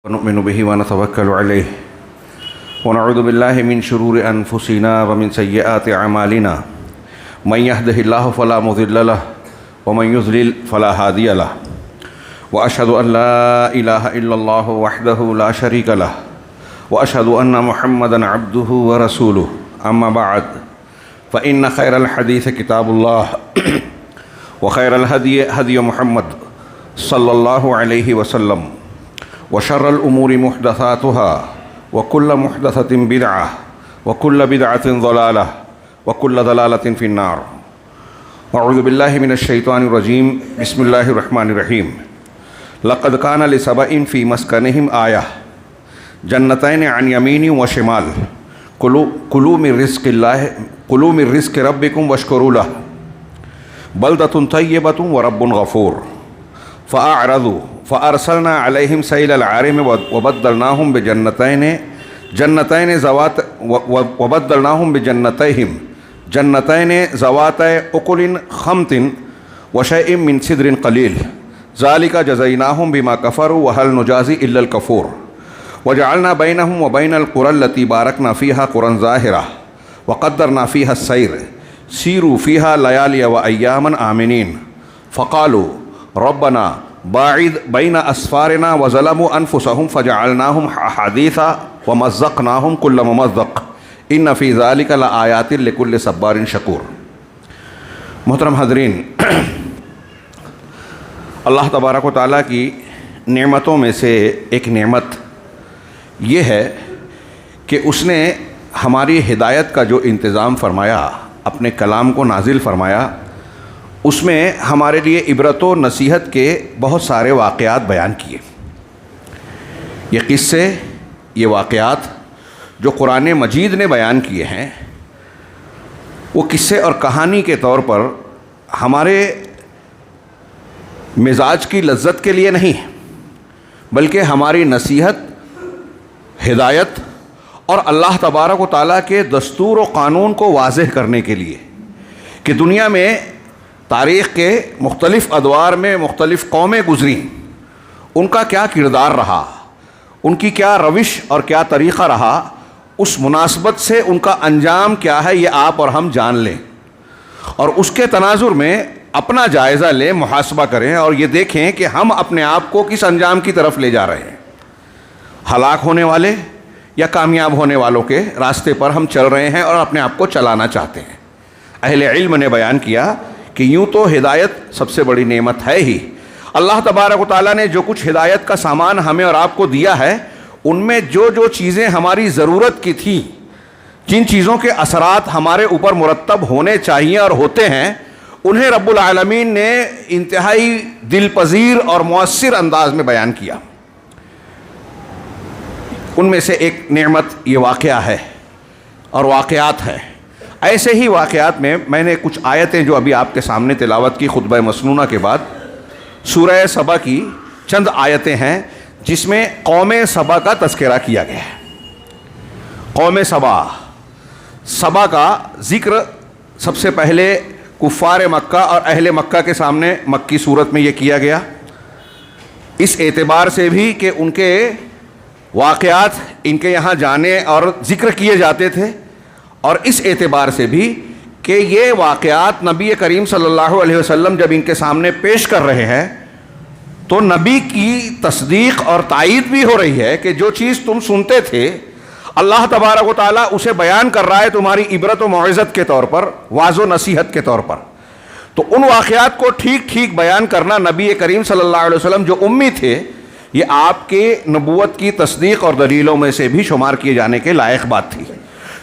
ونؤمن به ونتوكل عليه ونعوذ بالله من شرور أنفسنا ومن سيئات أعمالنا من يهده الله فلا مضل له ومن يضلل فلا هادي له وأشهد أن لا إله إلا الله وحده لا شريك له وأشهد أن محمدا عبده ورسوله أما بعد فإن خير الحديث كتاب الله وخير الهدي هدي محمد صلى الله عليه وسلم وشر الأمور محدثاتها وكل محدثة بدعة وكل بدعة ضلالة وكل ضلالة في النار. أعوذ بالله من الشيطان الرجيم. بسم الله الرحمن الرحيم. لقد كان لسبأ في مسكنهم آية جنتين عن يمين وشمال كلوا من رزق ربكم واشكروا له بلدة طيبة ورب غفور. فأعرضوا فأرسلنا عليهم سيل العارم وبدلناهم بجنتيهم ذوات أكل خمط وشيء من سدر قليل ذلك جزيناهم بما كفروا وهل نجازي إلا الكفور. وجعلنا بينهم وبين القرى التي باركنا فيها قرى ظاهرة وقدرنا فيها السير سيروا فيها ليالي وأياما آمنين. فقالوا ربنا باعد بين أسفارنا وظلموا أنفسهم فجعلناهم أحاديثا ومزقناهم كل ممزق إن في ذلك لآيات لكل صبار شکور. محترم حاضرین، اللہ تبارک و تعالیٰ کی نعمتوں میں سے ایک نعمت یہ ہے کہ اس نے ہماری ہدایت کا جو انتظام فرمایا، اپنے کلام کو نازل فرمایا، اس میں ہمارے لیے عبرت و نصیحت کے بہت سارے واقعات بیان کیے. یہ قصے، یہ واقعات جو قرآن مجید نے بیان کیے ہیں، وہ قصے اور کہانی کے طور پر ہمارے مزاج کی لذت کے لیے نہیں، بلکہ ہماری نصیحت، ہدایت اور اللہ تبارک و تعالیٰ کے دستور و قانون کو واضح کرنے کے لیے کہ دنیا میں تاریخ کے مختلف ادوار میں مختلف قومیں گزریں، ان کا کیا کردار رہا، ان کی کیا روش اور کیا طریقہ رہا، اس مناسبت سے ان کا انجام کیا ہے یہ آپ اور ہم جان لیں، اور اس کے تناظر میں اپنا جائزہ لیں، محاسبہ کریں اور یہ دیکھیں کہ ہم اپنے آپ کو کس انجام کی طرف لے جا رہے ہیں. ہلاک ہونے والے یا کامیاب ہونے والوں کے راستے پر ہم چل رہے ہیں اور اپنے آپ کو چلانا چاہتے ہیں. اہل علم نے بیان کیا کہ یوں تو ہدایت سب سے بڑی نعمت ہے ہی. اللہ تبارک و تعالیٰ نے جو کچھ ہدایت کا سامان ہمیں اور آپ کو دیا ہے، ان میں جو جو چیزیں ہماری ضرورت کی تھیں، جن چیزوں کے اثرات ہمارے اوپر مرتب ہونے چاہیے اور ہوتے ہیں، انہیں رب العالمین نے انتہائی دل پذیر اور مؤثر انداز میں بیان کیا. ان میں سے ایک نعمت یہ واقعہ ہے اور واقعات ہیں. ایسے ہی واقعات میں نے کچھ آیتیں جو ابھی آپ کے سامنے تلاوت کی خطبہ مسنونہ کے بعد، سورہ سبا کی چند آیتیں ہیں جس میں قوم سبا کا تذکرہ کیا گیا ہے. قوم سبا کا ذکر سب سے پہلے کفار مکہ اور اہل مکہ کے سامنے مکی صورت میں یہ کیا گیا، اس اعتبار سے بھی کہ ان کے واقعات ان کے یہاں جانے اور ذکر کیے جاتے تھے، اور اس اعتبار سے بھی کہ یہ واقعات نبی کریم صلی اللہ علیہ وسلم جب ان کے سامنے پیش کر رہے ہیں تو نبی کی تصدیق اور تائید بھی ہو رہی ہے کہ جو چیز تم سنتے تھے اللہ تبارک و تعالیٰ اسے بیان کر رہا ہے تمہاری عبرت و موعظت کے طور پر، واعظ و نصیحت کے طور پر. تو ان واقعات کو ٹھیک ٹھیک بیان کرنا نبی کریم صلی اللہ علیہ وسلم جو امی تھے، یہ آپ کے نبوت کی تصدیق اور دلیلوں میں سے بھی شمار کیے جانے کے لائق بات تھی.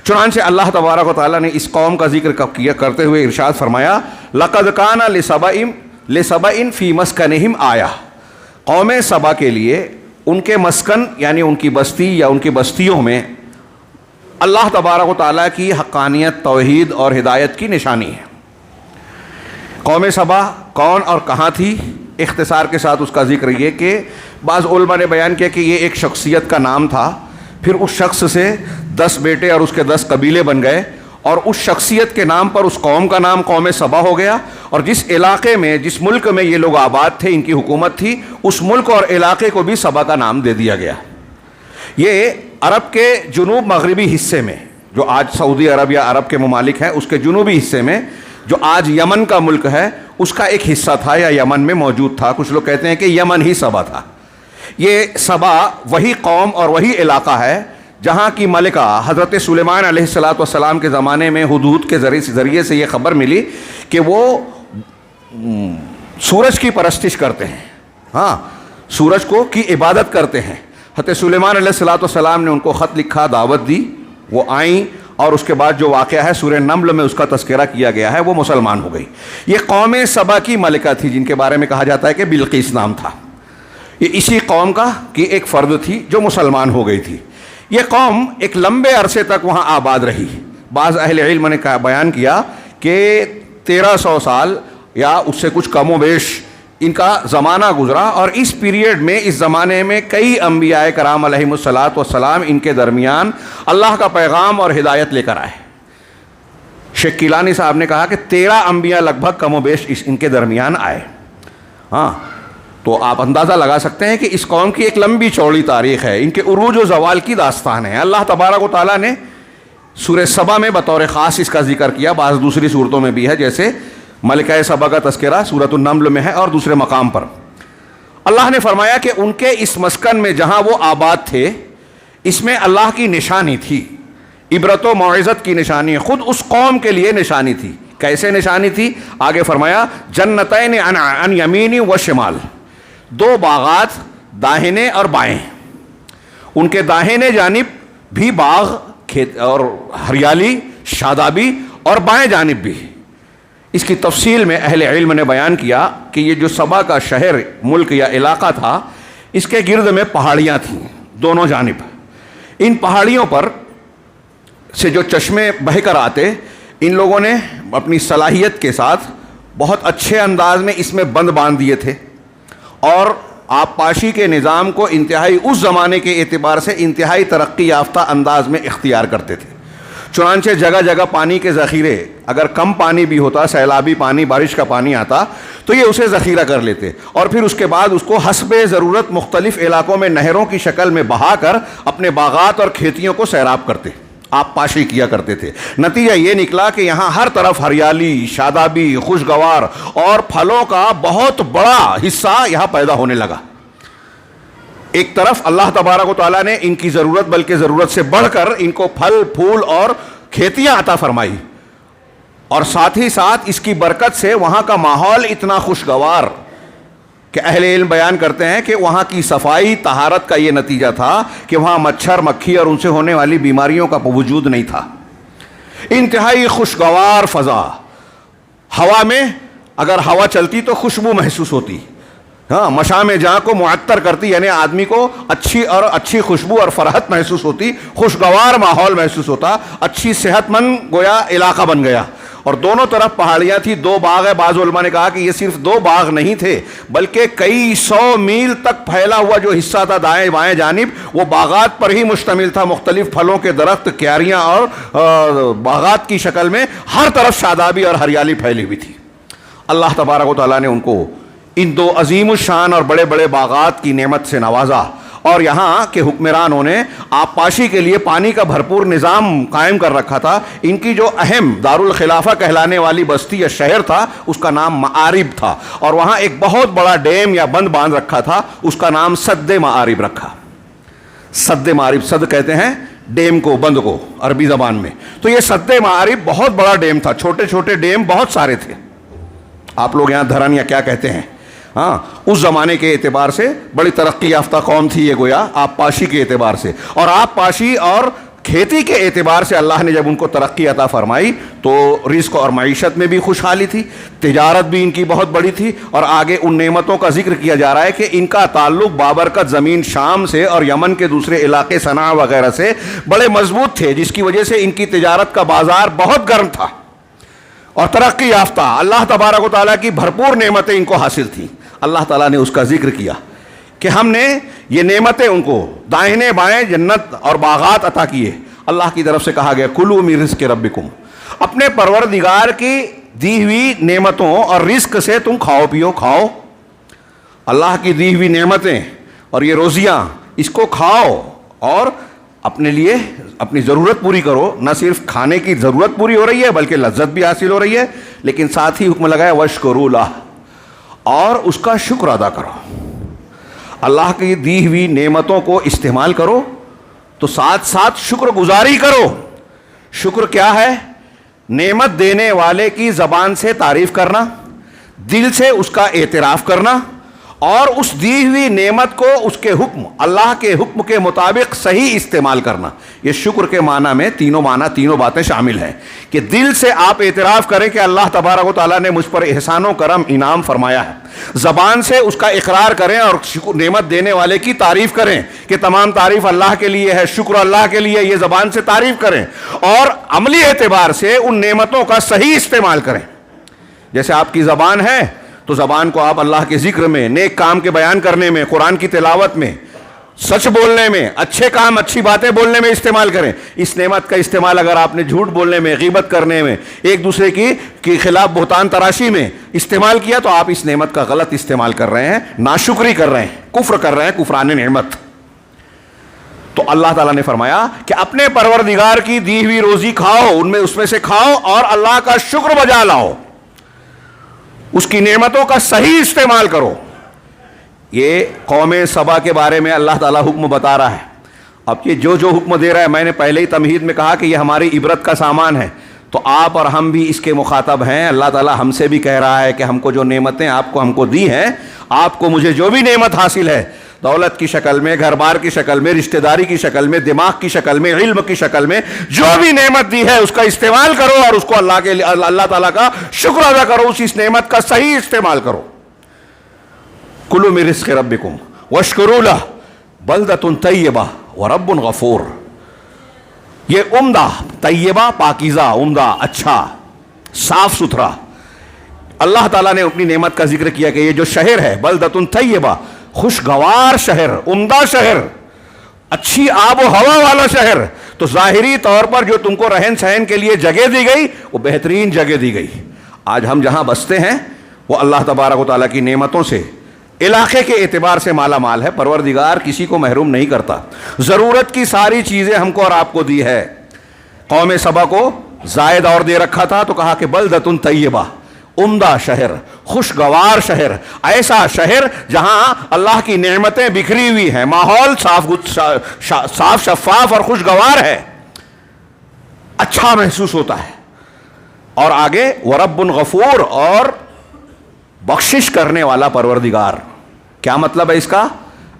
چنانچہ اللہ تبارک و تعالیٰ نے اس قوم کا ذکر کرتے ہوئے ارشاد فرمایا، لَقَدْ كَانَ لِسَبَإٍ فِي مَسْكَنِهِمْ آیَةٌ. قوم سبا کے لیے ان کے مسکن یعنی ان کی بستی یا ان کی بستیوں میں اللہ تبارک و تعالیٰ کی حقانیت، توحید اور ہدایت کی نشانی ہے. قوم سبا کون اور کہاں تھی؟ اختصار کے ساتھ اس کا ذکر یہ کہ بعض علماء نے بیان کیا کہ یہ ایک شخصیت کا نام تھا، پھر اس شخص سے 10 بیٹے اور اس کے 10 قبیلے بن گئے، اور اس شخصیت کے نام پر اس قوم کا نام قوم سبا ہو گیا، اور جس علاقے میں جس ملک میں یہ لوگ آباد تھے، ان کی حکومت تھی، اس ملک اور علاقے کو بھی سبا کا نام دے دیا گیا. یہ عرب کے جنوب مغربی حصے میں، جو آج سعودی عرب یا عرب کے ممالک ہیں، اس کے جنوبی حصے میں جو آج یمن کا ملک ہے، اس کا ایک حصہ تھا یا یمن میں موجود تھا. کچھ لوگ کہتے ہیں کہ یمن ہی سبا تھا. یہ سبا وہی قوم اور وہی علاقہ ہے جہاں کی ملکہ حضرت سلیمان علیہ السلام کے زمانے میں ہدہد کے ذریعے سے یہ خبر ملی کہ وہ سورج کی پرستش کرتے ہیں. ہاں، سورج کو کی عبادت کرتے ہیں. حضرت سلیمان علیہ السلام نے ان کو خط لکھا، دعوت دی، وہ آئیں، اور اس کے بعد جو واقعہ ہے سورہ نمل میں اس کا تذکرہ کیا گیا ہے، وہ مسلمان ہو گئی. یہ قوم سبا کی ملکہ تھی جن کے بارے میں کہا جاتا ہے کہ بلقیس نام تھا. یہ اسی قوم کی ایک فرد تھی جو مسلمان ہو گئی تھی. یہ قوم ایک لمبے عرصے تک وہاں آباد رہی. بعض اہل علم نے بیان کیا کہ 1300 سال یا اس سے کچھ کم و بیش ان کا زمانہ گزرا، اور اس پیریڈ میں، اس زمانے میں کئی انبیاء کرام علیہم الصلاۃ ان کے درمیان اللہ کا پیغام اور ہدایت لے کر آئے. شیخ کیلانی صاحب نے کہا کہ 13 انبیاء لگ بھگ کم و بیش ان کے درمیان آئے. ہاں، تو آپ اندازہ لگا سکتے ہیں کہ اس قوم کی ایک لمبی چوڑی تاریخ ہے. ان کے عروج و زوال کی داستان ہے. اللہ تبارک و تعالیٰ نے سورہ سبا میں بطور خاص اس کا ذکر کیا، بعض دوسری صورتوں میں بھی ہے، جیسے ملکہ سبا کا تذکرہ سورۃ النمل میں ہے اور دوسرے مقام پر. اللہ نے فرمایا کہ ان کے اس مسکن میں جہاں وہ آباد تھے، اس میں اللہ کی نشانی تھی، عبرت و موعظت کی نشانی، خود اس قوم کے لیے نشانی تھی. کیسے نشانی تھی؟ آگے فرمایا جنتین عن یمین و شمال، 2 باغات داہنے اور بائیں. ان کے داہنے جانب بھی باغ، کھیت اور ہریالی، شادابی، اور بائیں جانب بھی. اس کی تفصیل میں اہل علم نے بیان کیا کہ یہ جو سبا کا شہر، ملک یا علاقہ تھا، اس کے گرد میں پہاڑیاں تھیں دونوں جانب. ان پہاڑیوں پر سے جو چشمے بہہ کر آتے، ان لوگوں نے اپنی صلاحیت کے ساتھ بہت اچھے انداز میں اس میں بند باندھ دیے تھے، اور آبپاشی کے نظام کو انتہائی اس زمانے کے اعتبار سے انتہائی ترقی یافتہ انداز میں اختیار کرتے تھے. چنانچہ جگہ جگہ پانی کے ذخیرے، اگر کم پانی بھی ہوتا، سیلابی پانی، بارش کا پانی آتا، تو یہ اسے ذخیرہ کر لیتے، اور پھر اس کے بعد اس کو حسب ضرورت مختلف علاقوں میں نہروں کی شکل میں بہا کر اپنے باغات اور کھیتیوں کو سیراب کرتے، آپ پاشی کیا کرتے تھے. نتیجہ یہ نکلا کہ یہاں ہر طرف ہریالی، شادابی، خوشگوار اور پھلوں کا بہت بڑا حصہ یہاں پیدا ہونے لگا. ایک طرف اللہ تبارک و تعالیٰ نے ان کی ضرورت، بلکہ ضرورت سے بڑھ کر ان کو پھل پھول اور کھیتیاں عطا فرمائی، اور ساتھ ہی ساتھ اس کی برکت سے وہاں کا ماحول اتنا خوشگوار کہ اہل علم بیان کرتے ہیں کہ وہاں کی صفائی، طہارت کا یہ نتیجہ تھا کہ وہاں مچھر، مکھی اور ان سے ہونے والی بیماریوں کا وجود نہیں تھا. انتہائی خوشگوار فضا. ہوا میں اگر ہوا چلتی تو خوشبو محسوس ہوتی، ہاں، مشام جاں کو معطر کرتی، یعنی آدمی کو اچھی خوشبو اور فرحت محسوس ہوتی، خوشگوار ماحول محسوس ہوتا، اچھی صحت مند گویا علاقہ بن گیا. اور دونوں طرف پہاڑیاں تھی، 2 باغ ہے. بعض علماء نے کہا کہ یہ صرف 2 باغ نہیں تھے، بلکہ کئی 100 میل تک پھیلا ہوا جو حصہ تھا دائیں بائیں جانب، وہ باغات پر ہی مشتمل تھا. مختلف پھلوں کے درخت، کیاریاں اور باغات کی شکل میں ہر طرف شادابی اور ہریالی پھیلی ہوئی تھی. اللہ تبارک و تعالیٰ نے ان کو ان 2 عظیم الشان اور بڑے بڑے باغات کی نعمت سے نوازا، اور یہاں کے حکمرانوں نے آبپاشی کے لیے پانی کا بھرپور نظام قائم کر رکھا تھا. ان کی جو اہم دارالخلافہ کہلانے والی بستی یا شہر تھا، اس کا نام معارب تھا، اور وہاں ایک بہت بڑا ڈیم یا بند باندھ رکھا تھا، اس کا نام سد معارب رکھا. سد معارب، سد کہتے ہیں ڈیم کو، بند کو عربی زبان میں. تو یہ سد معارب بہت بڑا ڈیم تھا. چھوٹے چھوٹے ڈیم بہت سارے تھے. آپ لوگ یہاں دھرن یا کیا کہتے ہیں، ہاں، اس زمانے کے اعتبار سے بڑی ترقی یافتہ قوم تھی یہ گویا آبپاشی کے اعتبار سے. اور آبپاشی اور کھیتی کے اعتبار سے اللہ نے جب ان کو ترقی عطا فرمائی تو رزق اور معیشت میں بھی خوشحالی تھی، تجارت بھی ان کی بہت بڑی تھی. اور آگے ان نعمتوں کا ذکر کیا جا رہا ہے کہ ان کا تعلق بابرکت زمین شام سے اور یمن کے دوسرے علاقے صنعا وغیرہ سے بڑے مضبوط تھے، جس کی وجہ سے ان کی تجارت کا بازار بہت گرم تھا اور ترقی یافتہ. اللہ تبارک و تعالیٰ کی بھرپور نعمتیں ان کو حاصل تھیں. اللہ تعالیٰ نے اس کا ذکر کیا کہ ہم نے یہ نعمتیں ان کو دائیں بائیں جنت اور باغات عطا کیے. اللہ کی طرف سے کہا گیا کلوا من رزق ربکم، اپنے پروردگار کی دی ہوئی نعمتوں اور رزق سے تم کھاؤ پیو. کھاؤ اللہ کی دی ہوئی نعمتیں اور یہ روزیاں، اس کو کھاؤ اور اپنے لیے اپنی ضرورت پوری کرو. نہ صرف کھانے کی ضرورت پوری ہو رہی ہے بلکہ لذت بھی حاصل ہو رہی ہے, لیکن ساتھ ہی حکم لگایا واشکروا لہ, اور اس کا شکر ادا کرو. اللہ کی دی ہوئی نعمتوں کو استعمال کرو تو ساتھ ساتھ شکر گزاری کرو. شکر کیا ہے؟ نعمت دینے والے کی زبان سے تعریف کرنا, دل سے اس کا اعتراف کرنا, اور اس دی ہوئی نعمت کو اس کے حکم, اللہ کے حکم کے مطابق صحیح استعمال کرنا. یہ شکر کے معنی میں تینوں باتیں شامل ہیں کہ دل سے آپ اعتراف کریں کہ اللہ تبارک و تعالیٰ نے مجھ پر احسان و کرم انعام فرمایا ہے, زبان سے اس کا اقرار کریں اور نعمت دینے والے کی تعریف کریں کہ تمام تعریف اللہ کے لیے ہے, شکر اللہ کے لیے, یہ زبان سے تعریف کریں, اور عملی اعتبار سے ان نعمتوں کا صحیح استعمال کریں. جیسے آپ کی زبان ہے تو زبان کو آپ اللہ کے ذکر میں, نیک کام کے بیان کرنے میں, قرآن کی تلاوت میں, سچ بولنے میں, اچھے کام اچھی باتیں بولنے میں استعمال کریں. اس نعمت کا استعمال اگر آپ نے جھوٹ بولنے میں, غیبت کرنے میں, ایک دوسرے کی خلاف بہتان تراشی میں استعمال کیا تو آپ اس نعمت کا غلط استعمال کر رہے ہیں, ناشکری کر رہے ہیں, کفر کر رہے ہیں, کفران نعمت. تو اللہ تعالیٰ نے فرمایا کہ اپنے پروردگار کی دی ہوئی روزی کھاؤ, اس میں سے کھاؤ اور اللہ کا شکر بجا لاؤ, اس کی نعمتوں کا صحیح استعمال کرو. یہ قوم سبا کے بارے میں اللہ تعالیٰ حکم بتا رہا ہے. اب یہ جو حکم دے رہا ہے, میں نے پہلے ہی تمہید میں کہا کہ یہ ہماری عبرت کا سامان ہے, تو آپ اور ہم بھی اس کے مخاطب ہیں. اللہ تعالیٰ ہم سے بھی کہہ رہا ہے کہ ہم کو جو نعمتیں آپ کو ہم کو دی ہیں, آپ کو مجھے جو بھی نعمت حاصل ہے, دولت کی شکل میں, گھر بار کی شکل میں, رشتہ داری کی شکل میں, دماغ کی شکل میں, علم کی شکل میں, جو بھی نعمت دی ہے اس کا استعمال کرو اور اس کو اللہ تعالیٰ کا شکر ادا کرو, اس نعمت کا صحیح استعمال کرو. کلوا من رزق ربکم واشکروا لہ بلدۃ طیبہ ورب غفور. یہ عمدہ, طیبہ پاکیزہ, عمدہ, اچھا, صاف ستھرا. اللہ تعالیٰ نے اپنی نعمت کا ذکر کیا کہ یہ جو شہر ہے بلدۃ طیبہ, خوشگوار شہر, عمدہ شہر, اچھی آب و ہوا والا شہر. تو ظاہری طور پر جو تم کو رہن سہن کے لیے جگہ دی گئی وہ بہترین جگہ دی گئی. آج ہم جہاں بستے ہیں وہ اللہ تبارک و تعالیٰ کی نعمتوں سے علاقے کے اعتبار سے مالا مال ہے. پروردگار کسی کو محروم نہیں کرتا, ضرورت کی ساری چیزیں ہم کو اور آپ کو دی ہے. قوم سبا کو زائد اور دے رکھا تھا تو کہا کہ بلدۃ طیبہ, عمدہ شہر, خوشگوار شہر, ایسا شہر جہاں اللہ کی نعمتیں بکھری ہوئی ہیں, ماحول صاف شفاف اور خوشگوار ہے, اچھا محسوس ہوتا ہے. اور آگے ورب غفور, اور بخشش کرنے والا پروردگار. کیا مطلب ہے اس کا؟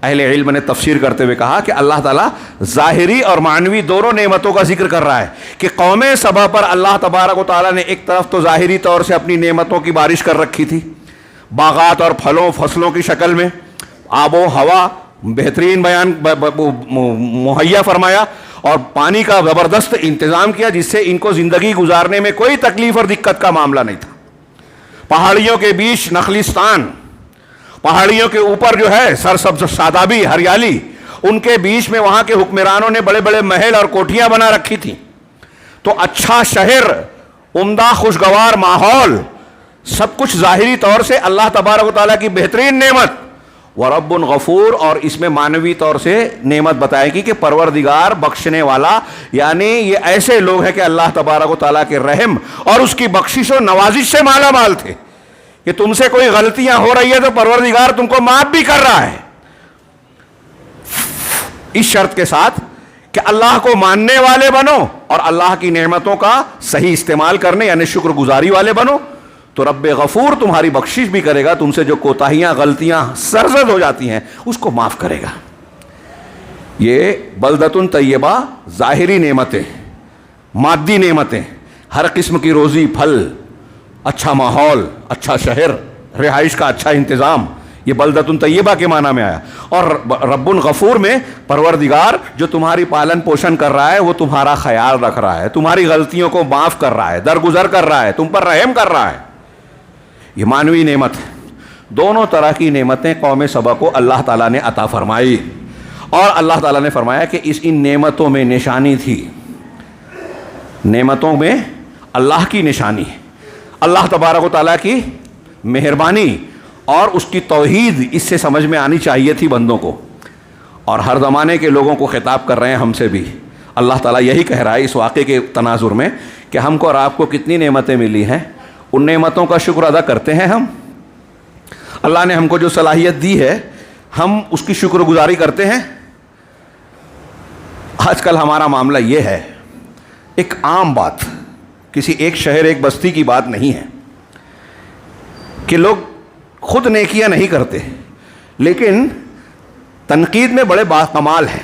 اہل علم نے تفسیر کرتے ہوئے کہا کہ اللہ تعالیٰ ظاہری اور معنوی دونوں نعمتوں کا ذکر کر رہا ہے کہ قوم سبا پر اللہ تبارک و تعالیٰ نے ایک طرف تو ظاہری طور سے اپنی نعمتوں کی بارش کر رکھی تھی, باغات اور پھلوں فصلوں کی شکل میں, آب و ہوا بہترین بیان مہیا فرمایا, اور پانی کا زبردست انتظام کیا جس سے ان کو زندگی گزارنے میں کوئی تکلیف اور دقت کا معاملہ نہیں تھا. پہاڑیوں کے بیچ نخلستان, پہاڑیوں کے اوپر جو ہے سرسبز شادابی ہریالی, ان کے بیچ میں وہاں کے حکمرانوں نے بڑے بڑے محل اور کوٹھیاں بنا رکھی تھیں. تو اچھا شہر, عمدہ خوشگوار ماحول, سب کچھ ظاہری طور سے اللہ تبارک و تعالیٰ کی بہترین نعمت. ورب غفور, اور اس میں معنوی طور سے نعمت بتائے گی کہ پروردگار بخشنے والا, یعنی یہ ایسے لوگ ہیں کہ اللہ تبارک و تعالیٰ کے رحم اور اس کی بخشش و نوازش سے مالا مال تھے کہ تم سے کوئی غلطیاں ہو رہی ہے تو پروردگار تم کو معاف بھی کر رہا ہے, اس شرط کے ساتھ کہ اللہ کو ماننے والے بنو اور اللہ کی نعمتوں کا صحیح استعمال کرنے یعنی شکر گزاری والے بنو, تو رب غفور تمہاری بخشش بھی کرے گا, تم سے جو کوتاہیاں غلطیاں سرزد ہو جاتی ہیں اس کو معاف کرے گا. یہ بلدۃ طیبہ ظاہری نعمتیں, مادی نعمتیں, ہر قسم کی روزی پھل, اچھا ماحول, اچھا شہر, رہائش کا اچھا انتظام, یہ بلدۃ طیبہ کے معنی میں آیا. اور رب غفور میں پروردگار جو تمہاری پالن پوشن کر رہا ہے, وہ تمہارا خیال رکھ رہا ہے, تمہاری غلطیوں کو معاف کر رہا ہے, درگزر کر رہا ہے, تم پر رحم کر رہا ہے. یہ معنوی نعمت ہے. دونوں طرح کی نعمتیں قوم سبا کو اللہ تعالیٰ نے عطا فرمائی, اور اللہ تعالیٰ نے فرمایا کہ ان نعمتوں میں نشانی تھی. نعمتوں میں اللہ کی نشانی, اللہ تبارک و تعالیٰ کی مہربانی اور اس کی توحید اس سے سمجھ میں آنی چاہیے تھی بندوں کو. اور ہر زمانے کے لوگوں کو خطاب کر رہے ہیں، ہم سے بھی۔ اللہ تعالیٰ یہی کہہ رہا ہے اس واقعے کے تناظر میں کہ ہم کو اور آپ کو کتنی نعمتیں ملی ہیں، ان نعمتوں کا شکر ادا کرتے ہیں ہم؟ اللہ نے ہم کو جو صلاحیت دی ہے ہم اس کی شکر گزاری کرتے ہیں؟ آج کل ہمارا معاملہ یہ ہے، ایک عام بات، کسی ایک شہر ایک بستی کی بات نہیں ہے، کہ لوگ خود نیکیاں نہیں کرتے لیکن تنقید میں بڑے باکمال ہیں،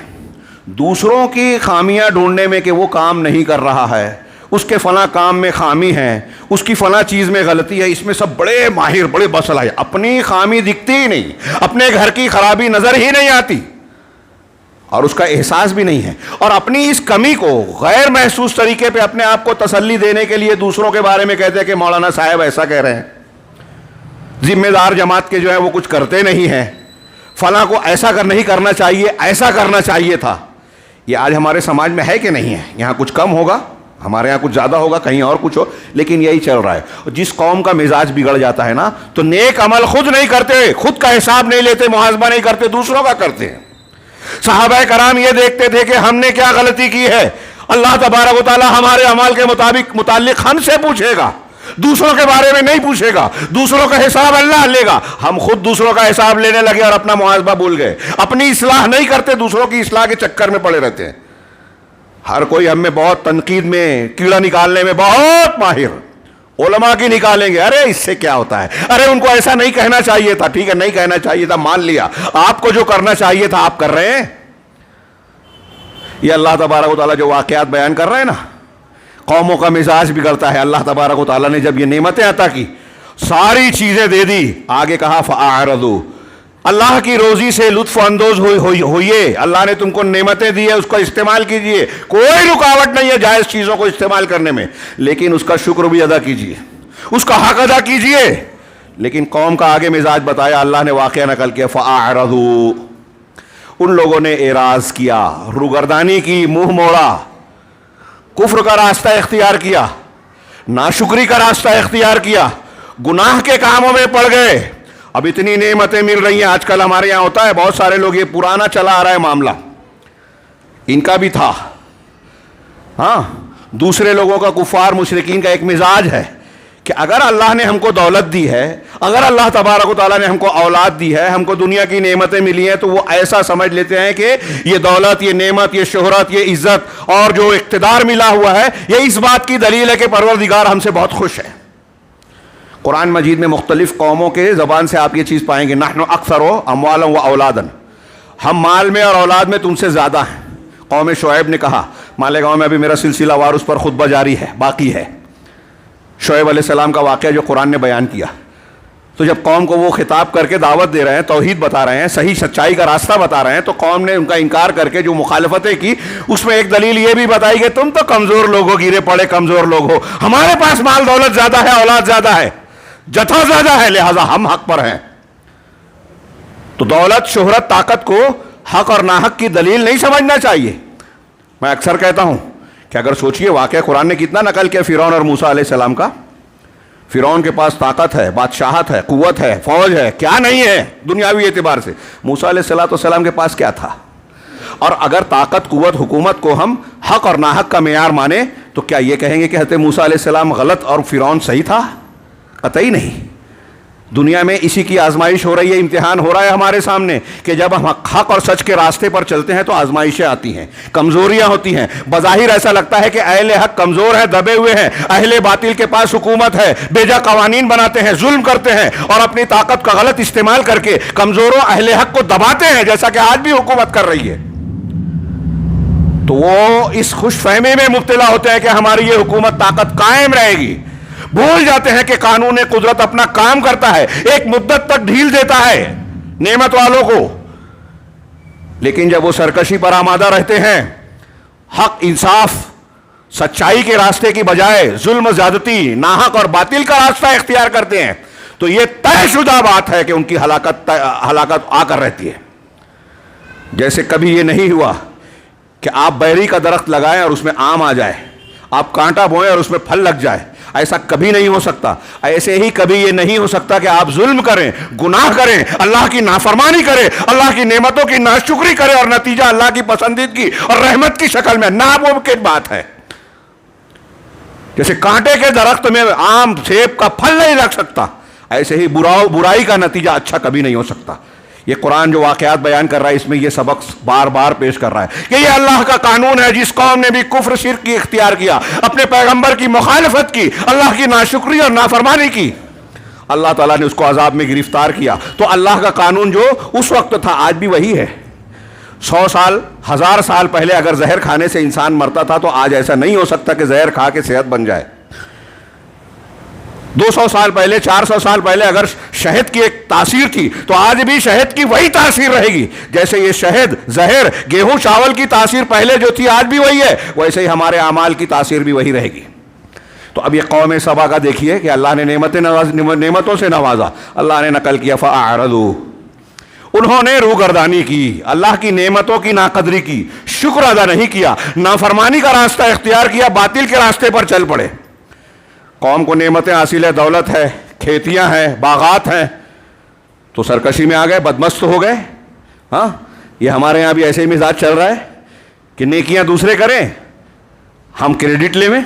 دوسروں کی خامیاں ڈھونڈنے میں کہ وہ کام نہیں کر رہا ہے، اس کے فلاں کام میں خامی ہے، اس کی فلاں چیز میں غلطی ہے، اس میں سب بڑے ماہر، بڑے باصلاحیت، اپنی خامی دکھتی ہی نہیں، اپنے گھر کی خرابی نظر ہی نہیں آتی اور اس کا احساس بھی نہیں ہے، اور اپنی اس کمی کو غیر محسوس طریقے پہ اپنے آپ کو تسلی دینے کے لیے دوسروں کے بارے میں کہتے ہیں کہ مولانا صاحب ایسا کہہ رہے ہیں، ذمہ دار جماعت کے جو ہے وہ کچھ کرتے نہیں ہیں، فلاں کو ایسا نہیں کرنا چاہیے، ایسا کرنا چاہیے تھا۔ یہ آج ہمارے سماج میں ہے کہ نہیں ہے؟ یہاں کچھ کم ہوگا، ہمارے یہاں کچھ زیادہ ہوگا، کہیں اور کچھ ہو، لیکن یہی چل رہا ہے۔ جس قوم کا مزاج بگڑ جاتا ہے نا، تو نیک عمل خود نہیں کرتے، خود کا حساب نہیں لیتے، محاسبہ نہیں کرتے، دوسروں کا کرتے ہیں۔ صحابہ کرام یہ دیکھتے تھے کہ ہم نے کیا غلطی کی ہے، اللہ تبارک و تعالی ہمارے اعمال کے متعلق ہم سے پوچھے گا، دوسروں کے بارے میں نہیں پوچھے گا، دوسروں کا حساب اللہ لے گا۔ ہم خود دوسروں کا حساب لینے لگے اور اپنا محاسبہ بھول گئے، اپنی اصلاح نہیں کرتے، دوسروں کی اصلاح کے چکر میں پڑے رہتے ہیں۔ ہر کوئی ہم میں بہت تنقید میں، کیڑا نکالنے میں بہت ماہر، علماء کی نکالیں گے، ارے اس سے کیا ہوتا ہے، ارے ان کو ایسا نہیں کہنا چاہیے تھا، ٹھیک ہے نہیں کہنا چاہیے تھا، مان لیا، آپ کو جو کرنا چاہیے تھا آپ کر رہے ہیں۔ یہ اللہ تبارک و تعالیٰ جو واقعات بیان کر رہے ہیں نا، قوموں کا مزاج بگڑتا ہے۔ اللہ تبارک و تعالیٰ نے جب یہ نعمتیں عطا کی، ساری چیزیں دے دی، آگے کہا فَأَعْرَضُوا، اللہ کی روزی سے لطف اندوز ہوئیے، اللہ نے تم کو نعمتیں دی ہے، اس کا استعمال کیجئے، کوئی رکاوٹ نہیں ہے جائز چیزوں کو استعمال کرنے میں، لیکن اس کا شکر بھی ادا کیجئے، اس کا حق ادا کیجئے۔ لیکن قوم کا آگے مزاج بتایا، اللہ نے واقعہ نقل کیا، فَأَعْرَضُوا، ان لوگوں نے اعراض کیا، روگردانی کی، منہ موڑا، کفر کا راستہ اختیار کیا، ناشکری کا راستہ اختیار کیا، گناہ کے کاموں میں پڑ گئے۔ اب اتنی نعمتیں مل رہی ہیں، آج کل ہمارے یہاں ہوتا ہے، بہت سارے لوگ، یہ پرانا چلا آ رہا ہے معاملہ، ان کا بھی تھا، ہاں، دوسرے لوگوں کا، کفار مشرکین کا ایک مزاج ہے کہ اگر اللہ نے ہم کو دولت دی ہے، اگر اللہ تبارک و تعالیٰ نے ہم کو اولاد دی ہے، ہم کو دنیا کی نعمتیں ملی ہیں، تو وہ ایسا سمجھ لیتے ہیں کہ یہ دولت، یہ نعمت، یہ شہرت، یہ عزت اور جو اقتدار ملا ہوا ہے، یہ اس بات کی دلیل ہے کہ پروردگار ہم سے بہت خوش ہے۔ قرآن مجید میں مختلف قوموں کے زبان سے آپ یہ چیز پائیں گے، نحن اکثر اموالا و اولادا، ہم مال میں اور اولاد میں تم سے زیادہ ہیں۔ قوم شعیب نے کہا، مالیگاؤں میں ابھی میرا سلسلہ وار اس پر خطبہ جاری ہے، باقی ہے، شعیب علیہ السلام کا واقعہ جو قرآن نے بیان کیا۔ تو جب قوم کو وہ خطاب کر کے دعوت دے رہے ہیں، توحید بتا رہے ہیں، صحیح سچائی کا راستہ بتا رہے ہیں، تو قوم نے ان کا انکار کر کے جو مخالفتیں کی، اس میں ایک دلیل یہ بھی بتائی کہ تم تو کمزور لوگ ہو، گرے پڑے کمزور لوگ ہو، ہمارے پاس مال دولت زیادہ ہے، اولاد زیادہ ہے، جتھا زیادہ ہے، لہذا ہم حق پر ہیں۔ تو دولت، شہرت، طاقت کو حق اور ناحق کی دلیل نہیں سمجھنا چاہیے۔ میں اکثر کہتا ہوں کہ اگر سوچئے واقعہ قرآن نے کتنا نقل کیا فرعون اور موسیٰ علیہ السلام کا۔ فرعون کے پاس طاقت ہے، بادشاہت ہے، قوت ہے، فوج ہے، کیا نہیں ہے دنیاوی اعتبار سے؟ موسیٰ علیہ السلام کے پاس کیا تھا؟ اور اگر طاقت، قوت، حکومت کو ہم حق اور ناحق کا معیار مانیں تو کیا یہ کہیں گے کہ حضرت موسیٰ علیہ السلام غلط اور فرعون صحیح تھا؟ قطعی نہیں۔ دنیا میں اسی کی آزمائش ہو رہی ہے، امتحان ہو رہا ہے ہمارے سامنے کہ جب ہم حق اور سچ کے راستے پر چلتے ہیں تو آزمائشیں آتی ہیں، کمزوریاں ہوتی ہیں، بظاہر ایسا لگتا ہے کہ اہل حق کمزور ہیں، دبے ہوئے ہیں، اہل باطل کے پاس حکومت ہے، بیجا قوانین بناتے ہیں، ظلم کرتے ہیں اور اپنی طاقت کا غلط استعمال کر کے کمزوروں اہل حق کو دباتے ہیں، جیسا کہ آج بھی حکومت کر رہی ہے۔ تو وہ اس خوش فہمی میں مبتلا ہوتے ہیں کہ ہماری یہ حکومت طاقت قائم رہے گی، بھول جاتے ہیں کہ قانون قدرت اپنا کام کرتا ہے، ایک مدت تک ڈھیل دیتا ہے نعمت والوں کو، لیکن جب وہ سرکشی پر آمادہ رہتے ہیں، حق، انصاف، سچائی کے راستے کی بجائے ظلم، زیادتی، ناحق اور باطل کا راستہ اختیار کرتے ہیں، تو یہ طے شدہ بات ہے کہ ان کی ہلاکت آ کر رہتی ہے۔ جیسے کبھی یہ نہیں ہوا کہ آپ بیری کا درخت لگائیں اور اس میں آم آ جائے، آپ کانٹا بوئیں اور اس میں پھل لگ جائے، ایسا کبھی نہیں ہو سکتا. ایسے ہی کبھی یہ نہیں ہو سکتا کہ آپ ظلم کریں, گناہ کریں, اللہ کی نافرمانی کریں, اللہ کی نعمتوں کی ناشکری کریں اور نتیجہ اللہ کی پسندیدگی اور رحمت کی شکل میں. ناممکن بات ہے. جیسے کانٹے کے درخت میں آم سیب کا پھل نہیں لگ سکتا, ایسے ہی برائی کا نتیجہ اچھا کبھی نہیں ہو سکتا. یہ قرآن جو واقعات بیان کر رہا ہے اس میں یہ سبق بار بار پیش کر رہا ہے کہ یہ اللہ کا قانون ہے. جس قوم نے بھی کفر شرک کی اختیار کیا, اپنے پیغمبر کی مخالفت کی, اللہ کی ناشکری اور نافرمانی کی, اللہ تعالیٰ نے اس کو عذاب میں گرفتار کیا. تو اللہ کا قانون جو اس وقت تھا آج بھی وہی ہے. 100 سال 1000 سال پہلے اگر زہر کھانے سے انسان مرتا تھا تو آج ایسا نہیں ہو سکتا کہ زہر کھا کے صحت بن جائے. 200 سال پہلے 400 سال پہلے اگر شہد کی ایک تاثیر تھی تو آج بھی شہد کی وہی تاثیر رہے گی. جیسے یہ شہد, زہر, گیہوں, چاول کی تاثیر پہلے جو تھی آج بھی وہی ہے, ویسے ہی ہمارے اعمال کی تاثیر بھی وہی رہے گی. تو اب یہ قوم سبا کا دیکھیے کہ اللہ نے نعمتوں سے نوازا, اللہ نے نقل کیا فاعرضوا, انہوں نے روگردانی کی, اللہ کی نعمتوں کی ناقدری کی, شکر ادا نہیں کیا, نافرمانی کا راستہ اختیار کیا, باطل کے راستے پر چل پڑے. قوم کو نعمتیں حاصل ہے, دولت ہے, کھیتیاں ہیں, باغات ہیں, تو سرکشی میں آ گئے, بدمست ہو گئے. ہاں, یہ ہمارے یہاں بھی ایسے ہی مزاج چل رہا ہے کہ نیکیاں دوسرے کریں, ہم کریڈٹ لے میں,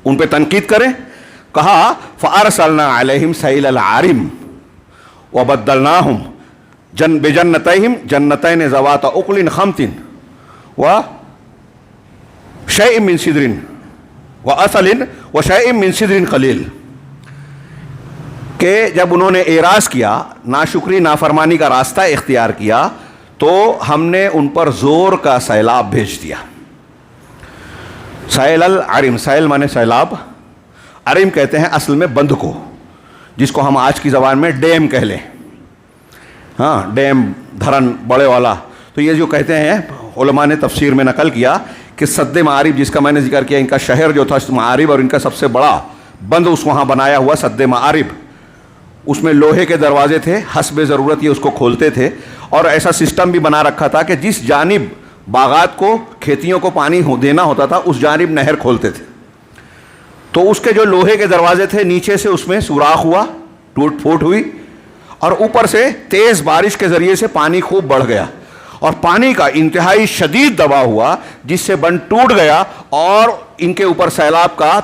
ان پہ تنقید کریں. کہا فارسلنا علیہم سیل العارم وبدلناہم بجنتیہم جنتین ذوات اکل خمط وشیء من سدر وَأَصَلٍ وَشَيْءٍ مِّن سِدْرٍ قَلِيلٍ, کہ جب انہوں نے اعراض کیا, ناشکری نافرمانی کا راستہ اختیار کیا, تو ہم نے ان پر زور کا سیلاب بھیج دیا. سیل العرم, سیل مانے سیلاب, عرم کہتے ہیں اصل میں بند کو, جس کو ہم آج کی زبان میں ڈیم کہہ لیں. ہاں, ڈیم, دھرن بڑے والا. تو یہ جو کہتے ہیں علماء نے تفسیر میں نقل کیا کہ سد معارب, جس کا میں نے ذکر کیا, ان کا شہر جو تھا معارب, اور ان کا سب سے بڑا بند اس وہاں بنایا ہوا سد معارب, اس میں لوہے کے دروازے تھے, حسب ضرورت یہ اس کو کھولتے تھے, اور ایسا سسٹم بھی بنا رکھا تھا کہ جس جانب باغات کو, کھیتیوں کو پانی دینا ہوتا تھا اس جانب نہر کھولتے تھے. تو اس کے جو لوہے کے دروازے تھے, نیچے سے اس میں سوراخ ہوا, ٹوٹ پھوٹ ہوئی, اور اوپر سے تیز بارش کے ذریعے سے پانی خوب بڑھ گیا, اور پانی کا انتہائی شدید دباؤ ہوا, جس سے بند ٹوٹ گیا, اور ان کے اوپر سیلاب کا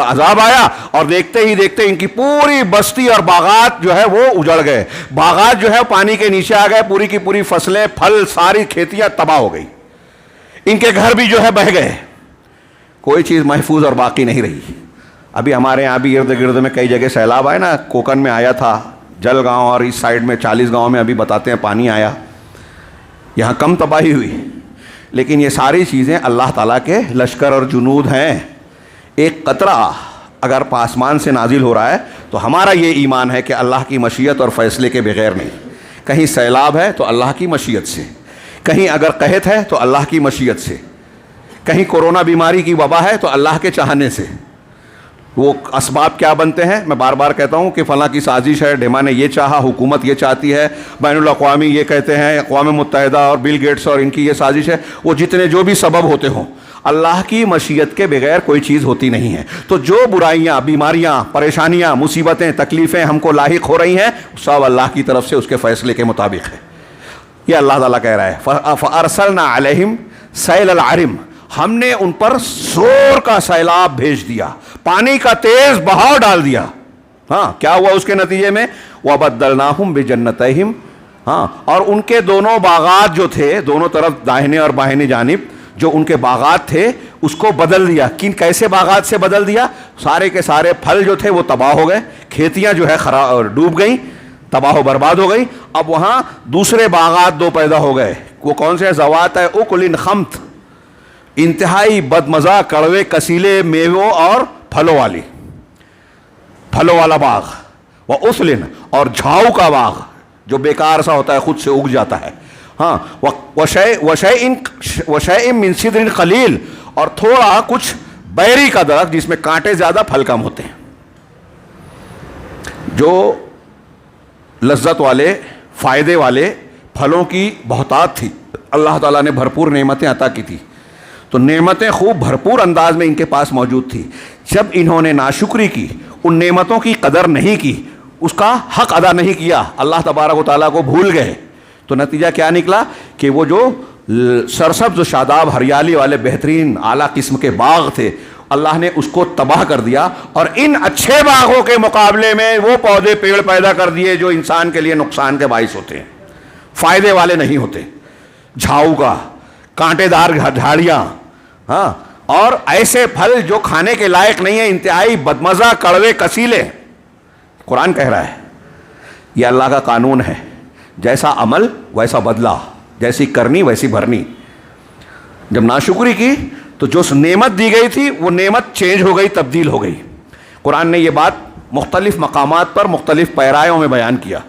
عذاب آیا, اور دیکھتے ہی دیکھتے ان کی پوری بستی اور باغات جو ہے وہ اجڑ گئے. باغات جو ہے پانی کے نیچے آ گئے, پوری کی پوری فصلیں, پھل, ساری کھیتیاں تباہ ہو گئی, ان کے گھر بھی جو ہے بہہ گئے, کوئی چیز محفوظ اور باقی نہیں رہی. ابھی ہمارے یہاں بھی ارد گرد میں کئی جگہ سیلاب آئے نا, کوکن میں آیا تھا, جل گاؤں اور اس سائڈ میں 40 گاؤں میں ابھی بتاتے ہیں پانی آیا. یہاں کم تباہی ہوئی, لیکن یہ ساری چیزیں اللہ تعالیٰ کے لشکر اور جنود ہیں. ایک قطرہ اگر آسمان سے نازل ہو رہا ہے تو ہمارا یہ ایمان ہے کہ اللہ کی مشیت اور فیصلے کے بغیر نہیں. کہیں سیلاب ہے تو اللہ کی مشیت سے, کہیں اگر قحط ہے تو اللہ کی مشیت سے, کہیں کورونا بیماری کی وبا ہے تو اللہ کے چاہنے سے. وہ اسباب کیا بنتے ہیں, میں بار بار کہتا ہوں کہ فلاں کی سازش ہے, ڈیما نے یہ چاہا, حکومت یہ چاہتی ہے, بین الاقوامی یہ کہتے ہیں, اقوام متحدہ اور بل گیٹس اور ان کی یہ سازش ہے. وہ جتنے جو بھی سبب ہوتے ہوں, اللہ کی مشیت کے بغیر کوئی چیز ہوتی نہیں ہے. تو جو برائیاں, بیماریاں, پریشانیاں, مصیبتیں, تکلیفیں ہم کو لاحق ہو رہی ہیں, سب اللہ کی طرف سے اس کے فیصلے کے مطابق ہے. یہ اللہ تعالیٰ کہہ رہا ہے فَأَرْسَلْنَا عَلَيْهِمْ سَيْلَ الْعَرِمِ, ہم نے ان پر زور کا سیلاب بھیج دیا, پانی کا تیز بہاؤ ڈال دیا. ہاں, کیا ہوا اس کے نتیجے میں, وَبَدَّلْنَاهُمْ بِجَنَّتَيْهِمْ, ہاں, اور ان کے دونوں باغات جو تھے, دونوں طرف داہنے اور بائیں جانب جو ان کے باغات تھے اس کو بدل دیا. کیسے باغات سے بدل دیا, سارے کے سارے پھل جو تھے وہ تباہ ہو گئے, کھیتیاں جو ہے ڈوب گئیں, تباہ و برباد ہو گئی. اب وہاں دوسرے باغات دو پیدا ہو گئے. وہ کون سے, ذوات اکل خمط, انتہائی بدمزہ, کڑوے, کسیلے میووں اور پھلوں والا باغ. وَأُصْلٍ, اور جھاؤ کا باغ جو بیکار سا ہوتا ہے, خود سے اگ جاتا ہے. ہاں, وَشَيْءٍ مِّن سِدْرٍ قَلِيلٍ, اور تھوڑا کچھ بیری کا درخت جس میں کانٹے زیادہ, پھل کم ہوتے ہیں. جو لذت والے, فائدے والے پھلوں کی بہتات تھی, اللہ تعالیٰ نے بھرپور نعمتیں عطا کی تھی, تو نعمتیں خوب بھرپور انداز میں ان کے پاس موجود تھی. جب انہوں نے ناشکری کی, ان نعمتوں کی قدر نہیں کی, اس کا حق ادا نہیں کیا, اللہ تبارک و تعالیٰ کو بھول گئے, تو نتیجہ کیا نکلا کہ وہ جو سرسبز و شاداب ہریالی والے بہترین اعلیٰ قسم کے باغ تھے, اللہ نے اس کو تباہ کر دیا, اور ان اچھے باغوں کے مقابلے میں وہ پودے پیڑ پیدا کر دیے جو انسان کے لیے نقصان کے باعث ہوتے ہیں, فائدے والے نہیں ہوتے. جھاؤ کا, کانٹے دار جھاڑیاں, ہاں, اور ایسے پھل جو کھانے کے لائق نہیں ہیں, انتہائی بدمزہ, کڑوے, کسیلے. قرآن کہہ رہا ہے یہ اللہ کا قانون ہے, جیسا عمل ویسا بدلہ, جیسی کرنی ویسی بھرنی. جب ناشکری کی تو جو نعمت دی گئی تھی وہ نعمت چینج ہو گئی, تبدیل ہو گئی. قرآن نے یہ بات مختلف مقامات پر مختلف پیرایوں میں بیان کیا.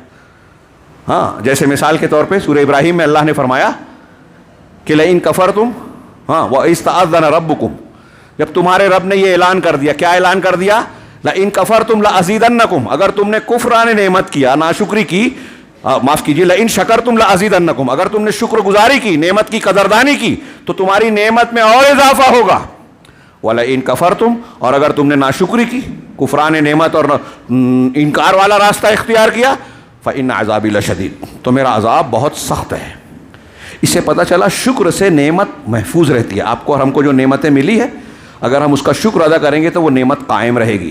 ہاں, جیسے مثال کے طور پہ سورہ ابراہیم میں اللہ نے فرمایا کہ لئن کفرتم, ہاں, وَإِسْتَأَذَّنَ رَبُّكُمْ, جب تمہارے رب نے یہ اعلان کر دیا. کیا اعلان کر دیا؟ لئن کفرتم لأزیدنکم, اگر تم نے کفران نعمت کیا, ناشکری کی, معاف کیجیے, لئن شکرتم لأزیدنکم, اگر تم نے شکر گزاری کی, نعمت کی قدردانی کی, تو تمہاری نعمت میں اور اضافہ ہوگا. وَلَئِن کفرتم, اور اگر تم نے ناشکری کی, کفران نعمت اور انکار والا راستہ اختیار کیا, فإن عذابی لشدید, تو میرا عذاب بہت سخت ہے. اس سے پتہ چلا شکر سے نعمت محفوظ رہتی ہے. آپ کو اور ہم کو جو نعمتیں ملی ہے, اگر ہم اس کا شکر ادا کریں گے تو وہ نعمت قائم رہے گی.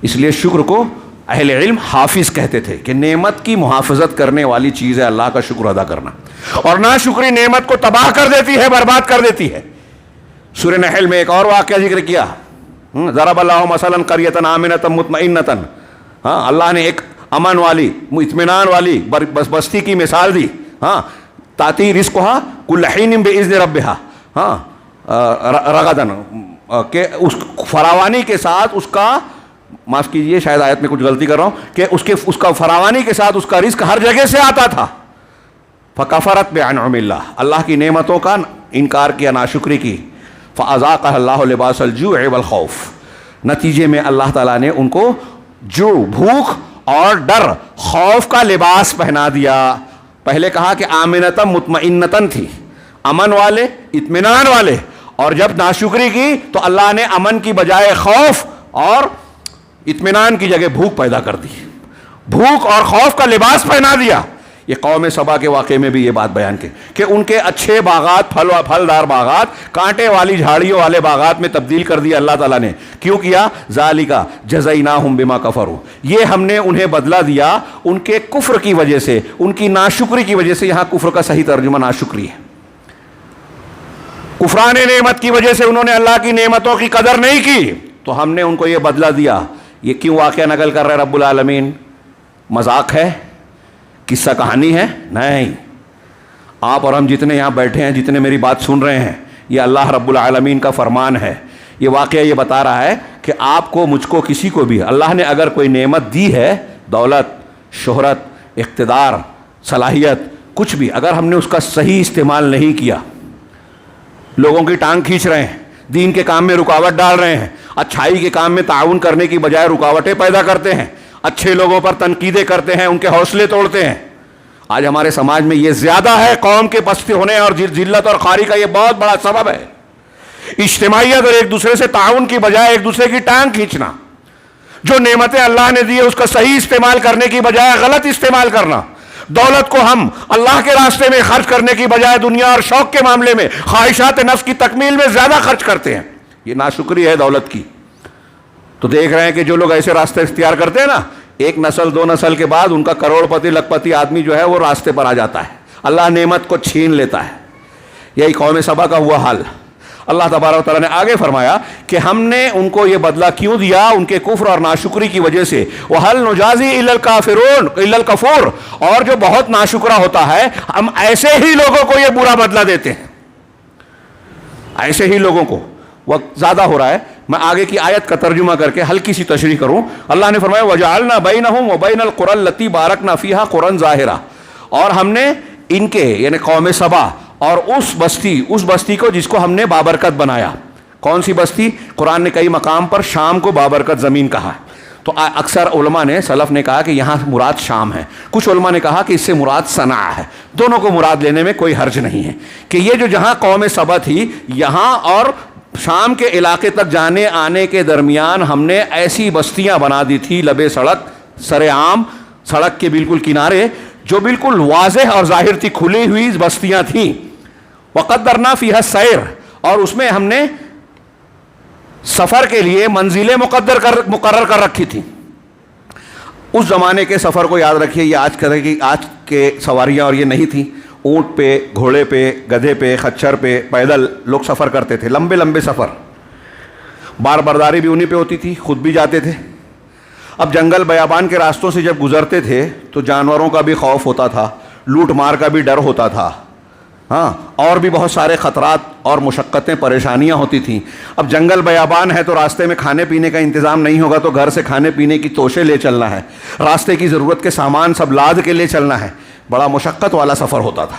اس لیے شکر کو اہل علم حافظ کہتے تھے کہ نعمت کی محافظت کرنے والی چیز ہے اللہ کا شکر ادا کرنا, اور ناشکری نعمت کو تباہ کر دیتی ہے, برباد کر دیتی ہے. سورہ نحل میں ایک اور واقعہ ذکر کیا, ضرب اللہ مثلا قریۃ آمنۃ مطمئنۃ, ہاں, اللہ نے ایک امن والی, اطمینان والی بستی کی مثال دی. ہاں, تاتی رزقھا کل حین باذن ربھا, ہاں, رغدن, کہ اس فراوانی کے ساتھ اس کا, معاف کیجئے شاید آیت میں کچھ غلطی کر رہا ہوں, کہ اس کا فراوانی کے ساتھ اس کا رزق ہر جگہ سے آتا تھا. فکفرت بانعم اللہ, اللہ کی نعمتوں کا انکار کیا, ناشکری کی. فاذاقها اللہ لباس الجوع والخوف, نتیجے میں اللہ تعالیٰ نے ان کو جو بھوک اور ڈر, خوف کا لباس پہنا دیا. پہلے کہا کہ آمنتم مطمئنتن تھی, امن والے, اطمینان والے, اور جب ناشکری کی تو اللہ نے امن کی بجائے خوف اور اطمینان کی جگہ بھوک پیدا کر دی, بھوک اور خوف کا لباس پہنا دیا. یہ قوم سبا کے واقعے میں بھی یہ بات بیان کی کہ ان کے اچھے باغات, پھلدار باغات, کانٹے والی جھاڑیوں والے باغات میں تبدیل کر دیا اللہ تعالیٰ نے. کیوں کیا؟ ذالک جزیناہم بما کفروا, یہ ہم نے انہیں بدلہ دیا ان کے کفر کی وجہ سے, ان کی ناشکری کی وجہ سے. یہاں کفر کا صحیح ترجمہ ناشکری ہے. کفران نعمت کی وجہ سے انہوں نے اللہ کی نعمتوں کی قدر نہیں کی, تو ہم نے ان کو یہ بدلہ دیا. یہ کیوں واقعہ نقل کر رہے رب العالمین؟ مذاق ہے, قصہ کہانی ہے؟ نہیں. آپ اور ہم جتنے یہاں بیٹھے ہیں, جتنے میری بات سن رہے ہیں, یہ اللہ رب العالمین کا فرمان ہے. یہ واقعہ یہ بتا رہا ہے کہ آپ کو, مجھ کو, کسی کو بھی اللہ نے اگر کوئی نعمت دی ہے, دولت, شہرت, اقتدار, صلاحیت, کچھ بھی, اگر ہم نے اس کا صحیح استعمال نہیں کیا, لوگوں کی ٹانگ کھینچ رہے ہیں, دین کے کام میں رکاوٹ ڈال رہے ہیں, اچھائی کے کام میں تعاون کرنے کی بجائے رکاوٹیں پیدا کرتے ہیں, اچھے لوگوں پر تنقیدیں کرتے ہیں, ان کے حوصلے توڑتے ہیں. آج ہمارے سماج میں یہ زیادہ ہے, قوم کے پست ہونے اور ذلت اور خواری کا یہ بہت بڑا سبب ہے. اجتماعیت اور ایک دوسرے سے تعاون کی بجائے ایک دوسرے کی ٹانگ کھینچنا, جو نعمتیں اللہ نے دی ہے اس کا صحیح استعمال کرنے کی بجائے غلط استعمال کرنا. دولت کو ہم اللہ کے راستے میں خرچ کرنے کی بجائے دنیا اور شوق کے معاملے میں, خواہشات نفس کی تکمیل میں زیادہ خرچ کرتے ہیں. یہ ناشکری ہے دولت کی. تو دیکھ رہے ہیں کہ جو لوگ ایسے راستے اختیار کرتے ہیں نا, ایک نسل, دو نسل کے بعد ان کا کروڑ پتی, لکھ پتی آدمی جو ہے وہ راستے پر آ جاتا ہے, اللہ نعمت کو چھین لیتا ہے. یہی قوم سبا کا ہوا حال. اللہ تبارک و تعالیٰ نے آگے فرمایا کہ ہم نے ان کو یہ بدلہ کیوں دیا, ان کے کفر اور ناشکری کی وجہ سے. وَهَلْ نُجَازِي إِلَّا الْكَافِرُونَ إِلَّا الْكَفُورَ, اور جو بہت ناشکرا ہوتا ہے ہم ایسے ہی لوگوں کو یہ برا بدلہ دیتے ہیں, ایسے ہی لوگوں کو. وقت زیادہ ہو رہا ہے, میں آگے کی آیت کا ترجمہ کر کے ہلکی سی تشریح کروں. اللہ نے فرمایا وَجَعَلْنَا بَيْنَهُمْ وَبَيْنَ الْقُرَى الَّتِي بَارَكْنَا فِيهَا قُرًى ظَاهِرًا, اور ہم نے ان کے, یعنی قوم سبا اور اس بستی کو جس کو ہم نے بابرکت بنایا. کون سی بستی؟ قرآن نے کئی مقام پر شام کو بابرکت زمین کہا. تو اکثر علماء نے سلف نے کہا کہ یہاں مراد شام ہے، کچھ علماء نے کہا کہ اس سے مراد صنعا ہے. دونوں کو مراد لینے میں کوئی حرج نہیں ہے کہ یہ جو جہاں قوم سبا تھی، یہاں اور شام کے علاقے تک جانے آنے کے درمیان ہم نے ایسی بستیاں بنا دی تھی لبے سڑک، سر عام سڑک کے بالکل کنارے، جو بالکل واضح اور ظاہر تھی، کھلی ہوئی بستیاں تھیں. وقدرنا فیہا السیر، اور اس میں ہم نے سفر کے لیے منزلیں مقرر کر رکھی تھی. اس زمانے کے سفر کو یاد رکھیے، یہ آج کے سواریاں اور یہ نہیں تھیں. اونٹ پہ، گھوڑے پہ، گدھے پہ، خچر پہ، پیدل لوگ سفر کرتے تھے، لمبے لمبے سفر. بار برداری بھی انہی پہ ہوتی تھی، خود بھی جاتے تھے. اب جنگل بیابان کے راستوں سے جب گزرتے تھے تو جانوروں کا بھی خوف ہوتا تھا، لوٹ مار کا بھی ڈر ہوتا تھا، ہاں، اور بھی بہت سارے خطرات اور مشقتیں، پریشانیاں ہوتی تھیں. اب جنگل بیابان ہے تو راستے میں کھانے پینے کا انتظام نہیں ہوگا، تو گھر سے کھانے پینے کی توشے لے چلنا ہے، راستے کی ضرورت کے سامان سب لاد کے لے چلنا ہے. بڑا مشقت والا سفر ہوتا تھا.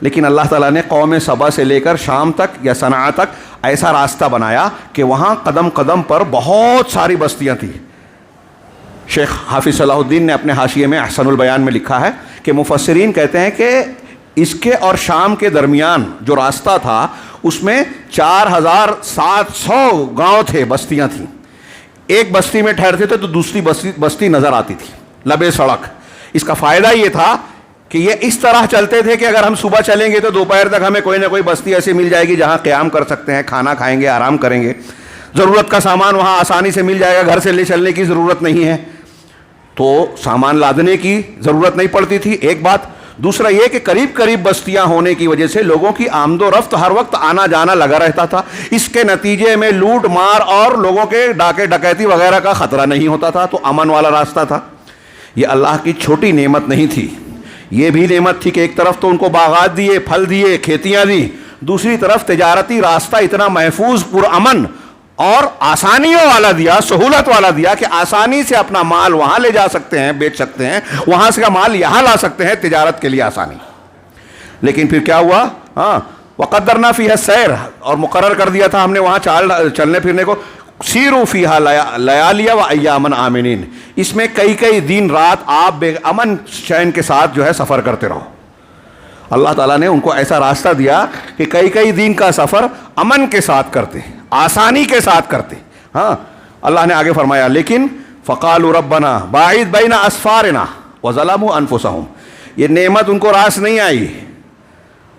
لیکن اللہ تعالیٰ نے قوم سبا سے لے کر شام تک یا صنعا تک ایسا راستہ بنایا کہ وہاں قدم قدم پر بہت ساری بستیاں تھیں. شیخ حافظ صلاح الدین نے اپنے حاشیے میں احسن البیان میں لکھا ہے کہ مفسرین کہتے ہیں کہ اس کے اور شام کے درمیان جو راستہ تھا اس میں 4700 گاؤں تھے، بستیاں تھیں. ایک بستی میں ٹھہرتے تھے تو دوسری بستی نظر آتی تھی لبے سڑک. اس کا فائدہ یہ تھا کہ یہ اس طرح چلتے تھے کہ اگر ہم صبح چلیں گے تو دوپہر تک ہمیں کوئی نہ کوئی بستی ایسی مل جائے گی جہاں قیام کر سکتے ہیں، کھانا کھائیں گے، آرام کریں گے. ضرورت کا سامان وہاں آسانی سے مل جائے گا، گھر سے لے چلنے کی ضرورت نہیں ہے، تو سامان لادنے کی ضرورت نہیں پڑتی تھی. ایک بات. دوسرا یہ کہ قریب قریب بستیاں ہونے کی وجہ سے لوگوں کی آمد و رفت ہر وقت آنا جانا لگا رہتا تھا. اس کے نتیجے میں لوٹ مار اور لوگوں کے ڈاکے ڈکیتی وغیرہ کا خطرہ نہیں ہوتا تھا، تو امن والا راستہ تھا. یہ اللہ کی چھوٹی نعمت نہیں تھی، یہ بھی نعمت تھی کہ ایک طرف تو ان کو باغات دیے، پھل دیے، کھیتیاں دی، دوسری طرف تجارتی راستہ اتنا محفوظ، پرامن اور آسانیوں والا دیا، سہولت والا دیا کہ آسانی سے اپنا مال وہاں لے جا سکتے ہیں، بیچ سکتے ہیں، وہاں سے کا مال یہاں لا سکتے ہیں، تجارت کے لیے آسانی. لیکن پھر کیا ہوا؟ ہاں، وقدرنا فیہا السیر، اور مقرر کر دیا تھا ہم نے وہاں چلنے پھرنے کو. سیروا فیہا لیالیا و ایاما آمنین، اس میں کئی کئی دن رات آپ بے امن چین کے ساتھ جو ہے سفر کرتے رہو. اللہ تعالیٰ نے ان کو ایسا راستہ دیا کہ کئی کئی دن کا سفر امن کے ساتھ کرتے، آسانی کے ساتھ کرتے. ہاں، اللہ نے آگے فرمایا لیکن فقالوا ربنا باعد بین اسفارنا وظلموا انفسهم، یہ نعمت ان کو راس نہیں آئی.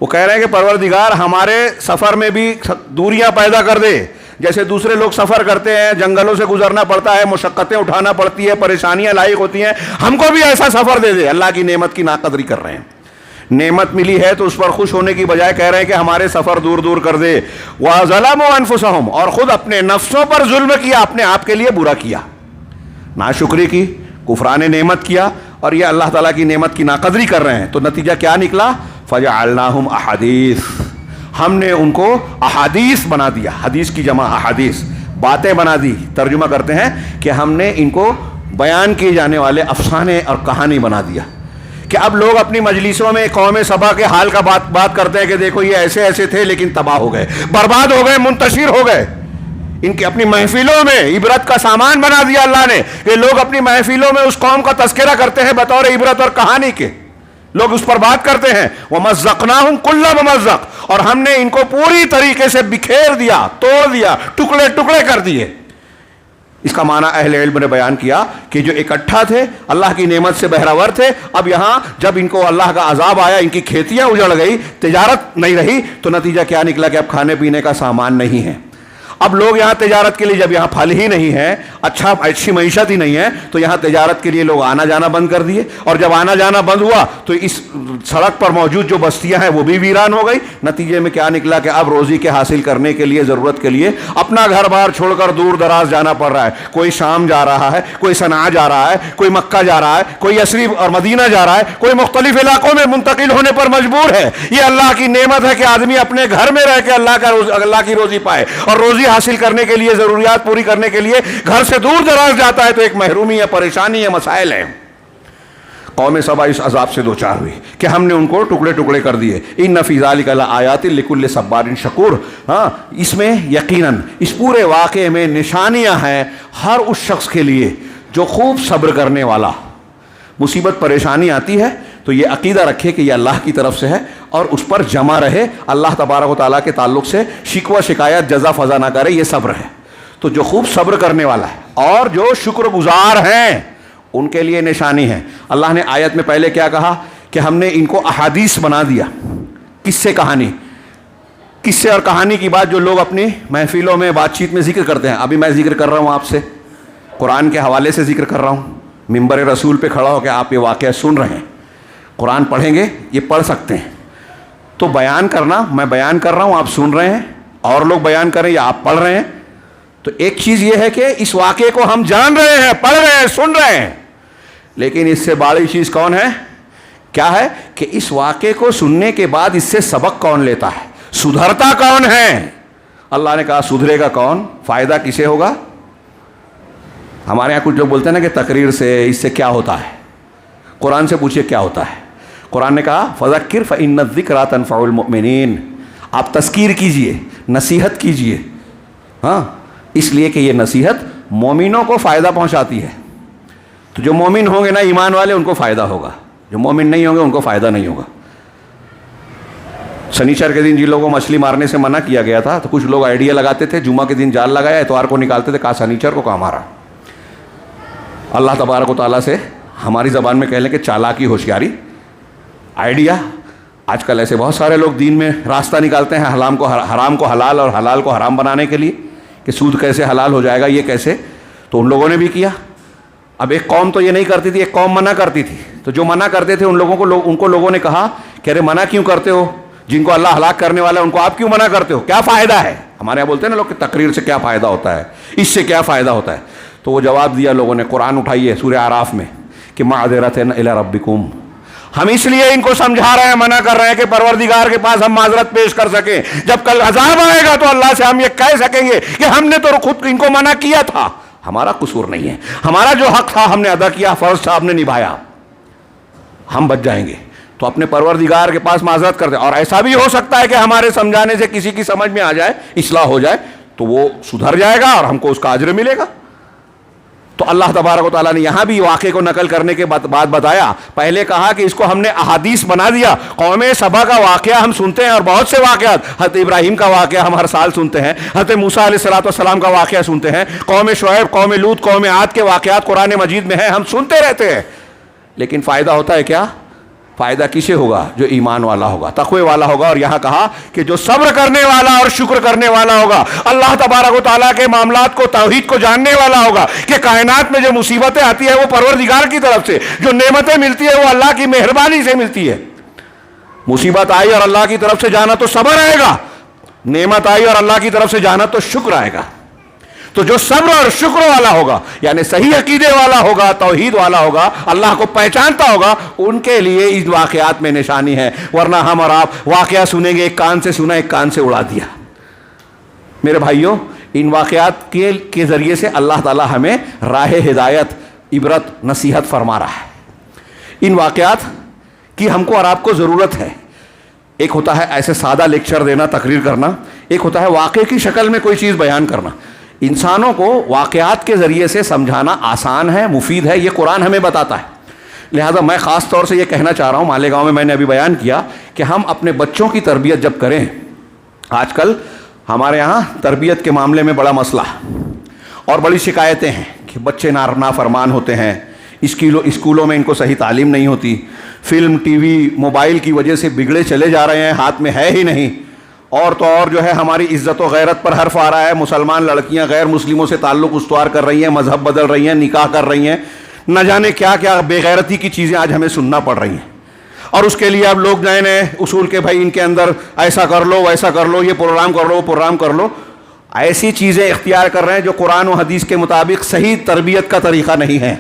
وہ کہہ رہے ہیں کہ پروردگار ہمارے سفر میں بھی دوریاں پیدا کر دے، جیسے دوسرے لوگ سفر کرتے ہیں، جنگلوں سے گزرنا پڑتا ہے، مشقتیں اٹھانا پڑتی ہے، پریشانیاں لاحق ہوتی ہیں، ہم کو بھی ایسا سفر دے دے. اللہ کی نعمت کی ناقدری کر رہے ہیں. نعمت ملی ہے تو اس پر خوش ہونے کی بجائے کہہ رہے ہیں کہ ہمارے سفر دور دور کر دے. وَظَلَمُوا أَنفُسَهُمْ، اور خود اپنے نفسوں پر ظلم کیا، اپنے آپ کے لیے برا کیا، ناشکری کی، کفران نعمت کیا، اور یہ اللہ تعالیٰ کی نعمت کی ناقدری کر رہے ہیں. تو نتیجہ کیا نکلا؟ فَجَعَلْنَاهُمْ أَحَادِيث، ہم نے ان کو احادیث بنا دیا. حدیث کی جمع احادیث، باتیں بنا دی. ترجمہ کرتے ہیں کہ ہم نے ان کو بیان کیے جانے والے افسانے اور کہانی بنا دیا کہ اب لوگ اپنی مجلسوں میں قوم سبا کے حال کا بات کرتے ہیں کہ دیکھو یہ ایسے ایسے تھے لیکن تباہ ہو گئے، برباد ہو گئے، منتشر ہو گئے. ان کی اپنی محفلوں میں عبرت کا سامان بنا دیا اللہ نے کہ لوگ اپنی محفلوں میں اس قوم کا تذکرہ کرتے ہیں بطور عبرت اور کہانی کے، لوگ اس پر بات کرتے ہیں. وَمَزَّقْنَاهُمْ كُلَّ مُمَزَّقٍ، اور ہم نے ان کو پوری طریقے سے بکھیر دیا، توڑ دیا، ٹکڑے ٹکڑے کر دیے. اس کا معنی اہل علم نے بیان کیا کہ جو اکٹھا تھے، اللہ کی نعمت سے بہراور تھے، اب یہاں جب ان کو اللہ کا عذاب آیا، ان کی کھیتیاں اجڑ گئی، تجارت نہیں رہی، تو نتیجہ کیا نکلا کہ اب کھانے پینے کا سامان نہیں ہے. اب لوگ یہاں تجارت کے لیے، جب یہاں پھل ہی نہیں ہے، اچھی معیشت ہی نہیں ہے، تو یہاں تجارت کے لیے لوگ آنا جانا بند کر دیے. اور جب آنا جانا بند ہوا تو اس سڑک پر موجود جو بستیاں ہیں وہ بھی ویران ہو گئی. نتیجے میں کیا نکلا کہ اب روزی کے حاصل کرنے کے لیے، ضرورت کے لیے اپنا گھر بار چھوڑ کر دور دراز جانا پڑ رہا ہے. کوئی شام جا رہا ہے، کوئی صنعا جا رہا ہے، کوئی مکہ جا رہا ہے، کوئی یثرب اور مدینہ جا رہا ہے، کوئی مختلف علاقوں میں منتقل ہونے پر مجبور ہے. یہ اللہ کی نعمت ہے کہ آدمی اپنے گھر میں رہ کے اللہ کی روزی پائے، اور روزی حاصل کرنے کے لیے، ضروریات پوری کرنے کے لیے گھر سے دور دراز جاتا ہے تو ایک محرومی ہے، پریشانی ہے، مسائل ہیں. قوم سبا اس عذاب سے دوچار ہوئی کہ ہم نے ان کو ٹکڑے ٹکڑے کر دیے. ان فی ذلک لآیات لکل صبار شکور، ہاں، اس میں یقیناً اس پورے واقعے میں نشانیاں ہیں ہر اس شخص کے لیے جو خوب صبر کرنے والا. مصیبت پریشانی آتی ہے تو یہ عقیدہ رکھے کہ یہ اللہ کی طرف سے ہے اور اس پر جمع رہے, اللہ تبارک و تعالیٰ کے تعلق سے شکوہ شکایت جزا فضا نہ کرے, یہ صبر ہے. تو جو خوب صبر کرنے والا ہے اور جو شکر گزار ہیں ان کے لیے نشانی ہے. اللہ نے آیت میں پہلے کیا کہا کہ ہم نے ان کو احادیث بنا دیا, قصے کہانی. قصے اور کہانی کی بات جو لوگ اپنی محفلوں میں بات چیت میں ذکر کرتے ہیں, ابھی میں ذکر کر رہا ہوں آپ سے, قرآن کے حوالے سے ذکر کر رہا ہوں, ممبر رسول پہ کھڑا ہو کے آپ یہ واقعہ سن رہے ہیں. قرآن پڑھیں گے, یہ پڑھ سکتے ہیں, تو بیان کرنا, میں بیان کر رہا ہوں آپ سن رہے ہیں, اور لوگ بیان کر رہے ہیں یا آپ پڑھ رہے ہیں, تو ایک چیز یہ ہے کہ اس واقعے کو ہم جان رہے ہیں, پڑھ رہے ہیں, سن رہے ہیں, لیکن اس سے بڑی چیز کون ہے, کیا ہے کہ اس واقعے کو سننے کے بعد اس سے سبق کون لیتا ہے, سدھرتا کون ہے. اللہ نے کہا سدھرے گا کون, فائدہ کسے ہوگا. ہمارے یہاں کچھ لوگ بولتے ہیں نا کہ تقریر سے اس سے کیا ہوتا ہے, قرآن سے پوچھئے کیا ہوتا ہے. قرآن نے کہا فذکر فإن الذکریٰ تنفع المؤمنین, آپ تذکیر کیجئے, نصیحت کیجئے, ہاں, اس لیے کہ یہ نصیحت مومنوں کو فائدہ پہنچاتی ہے. تو جو مومن ہوں گے نا ایمان والے, ان کو فائدہ ہوگا, جو مومن نہیں ہوں گے ان کو فائدہ نہیں ہوگا. سنیچر کے دن جن لوگوں کو مچھلی مارنے سے منع کیا گیا تھا تو کچھ لوگ آئیڈیا لگاتے تھے, جمعہ کے دن جال لگایا, اتوار کو نکالتے تھے, کہا سنیچر کو کہاں مارا. اللہ تبارک و تعالیٰ سے ہماری زبان میں کہہ لیں کہ چالاکی, ہوشیاری, آئیڈیا. آج کل ایسے بہت سارے لوگ دین میں راستہ نکالتے ہیں حرام کو حلال اور حلال کو حرام بنانے کے لیے, کہ سود کیسے حلال ہو جائے گا, یہ کیسے. تو ان لوگوں نے بھی کیا. اب ایک قوم تو یہ نہیں کرتی تھی, ایک قوم منع کرتی تھی, تو جو منع کرتے تھے ان کو لوگوں نے کہا کہ ارے منع کیوں کرتے ہو, جن کو اللہ ہلاک کرنے والا ہے ان کو آپ کیوں منع کرتے ہو, کیا فائدہ ہے. ہمارے یہاں بولتے ہیں نا لوگ کہ تقریر سے کیا فائدہ ہوتا ہے, اس سے کیا فائدہ ہوتا ہے. تو وہ جواب دیا لوگوں نے, قرآن اٹھائیے سورہ اعراف میں, کہ معذرۃ الی ربکم, ہم اس لیے ان کو سمجھا رہے ہیں, منع کر رہے ہیں کہ پروردگار کے پاس ہم معذرت پیش کر سکیں. جب کل عذاب آئے گا تو اللہ سے ہم یہ کہہ سکیں گے کہ ہم نے تو خود ان کو منع کیا تھا, ہمارا قصور نہیں ہے, ہمارا جو حق تھا ہم نے ادا کیا, فرض تھا ہم نے نبھایا, ہم بچ جائیں گے. تو اپنے پروردگار کے پاس معذرت کرتے. اور ایسا بھی ہو سکتا ہے کہ ہمارے سمجھانے سے کسی کی سمجھ میں آ جائے, اصلاح ہو جائے, تو وہ سدھر جائے گا اور ہم کو اس کا اجر ملے گا. تو اللہ تبارک و تعالیٰ نے یہاں بھی واقعے کو نقل کرنے کے بعد بتایا. پہلے کہا کہ اس کو ہم نے احادیث بنا دیا. قوم سبا کا واقعہ ہم سنتے ہیں اور بہت سے واقعات, حضرت ابراہیم کا واقعہ ہم ہر سال سنتے ہیں, حضرت موسیٰ علیہ السلام کا واقعہ سنتے ہیں, قوم شعیب, قوم لوط, قوم عاد کے واقعات قرآن مجید میں ہیں, ہم سنتے رہتے ہیں. لیکن فائدہ ہوتا ہے کیا, فائدہ کسے ہوگا, جو ایمان والا ہوگا, تقوی والا ہوگا. اور یہاں کہا کہ جو صبر کرنے والا اور شکر کرنے والا ہوگا, اللہ تبارک و تعالیٰ کے معاملات کو, توحید کو جاننے والا ہوگا کہ کائنات میں جو مصیبتیں آتی ہیں وہ پروردگار کی طرف سے, جو نعمتیں ملتی ہیں وہ اللہ کی مہربانی سے ملتی ہے. مصیبت آئی اور اللہ کی طرف سے جانا تو صبر آئے گا, نعمت آئی اور اللہ کی طرف سے جانا تو شکر آئے گا. تو جو صبر اور شکر والا ہوگا, یعنی صحیح عقیدے والا ہوگا, توحید والا ہوگا, اللہ کو پہچانتا ہوگا, ان کے لیے اس واقعات میں نشانی ہے. ورنہ ہم اور آپ واقعہ سنیں گے, ایک کان سے سنا, ایک کان سے اڑا دیا. میرے بھائیوں, ان واقعات کے ذریعے سے اللہ تعالی ہمیں راہ ہدایت, عبرت, نصیحت فرما رہا ہے. ان واقعات کی ہم کو اور آپ کو ضرورت ہے. ایک ہوتا ہے ایسے سادہ لیکچر دینا, تقریر کرنا, ایک ہوتا ہے واقعے کی شکل میں کوئی چیز بیان کرنا. انسانوں کو واقعات کے ذریعے سے سمجھانا آسان ہے, مفید ہے, یہ قرآن ہمیں بتاتا ہے. لہذا میں خاص طور سے یہ کہنا چاہ رہا ہوں, مالیگاؤں میں نے ابھی بیان کیا کہ ہم اپنے بچوں کی تربیت جب کریں, آج کل ہمارے یہاں تربیت کے معاملے میں بڑا مسئلہ اور بڑی شکایتیں ہیں کہ بچے نافرمان ہوتے ہیں, اسکولوں میں ان کو صحیح تعلیم نہیں ہوتی, فلم, ٹی وی, موبائل کی وجہ سے بگڑے چلے جا رہے ہیں, ہاتھ میں ہے ہی نہیں. اور تو اور جو ہے ہماری عزت و غیرت پر حرف آ رہا ہے, مسلمان لڑکیاں غیر مسلموں سے تعلق استوار کر رہی ہیں, مذہب بدل رہی ہیں, نکاح کر رہی ہیں, نہ جانے کیا کیا بے غیرتی کی چیزیں آج ہمیں سننا پڑ رہی ہیں. اور اس کے لیے اب لوگ نئے نئے اصول کے بھائی ان کے اندر ایسا کر لو, ویسا کر لو, یہ پروگرام کر لو, وہ پروگرام کر لو, ایسی چیزیں اختیار کر رہے ہیں جو قرآن و حدیث کے مطابق صحیح تربیت کا طریقہ نہیں ہے.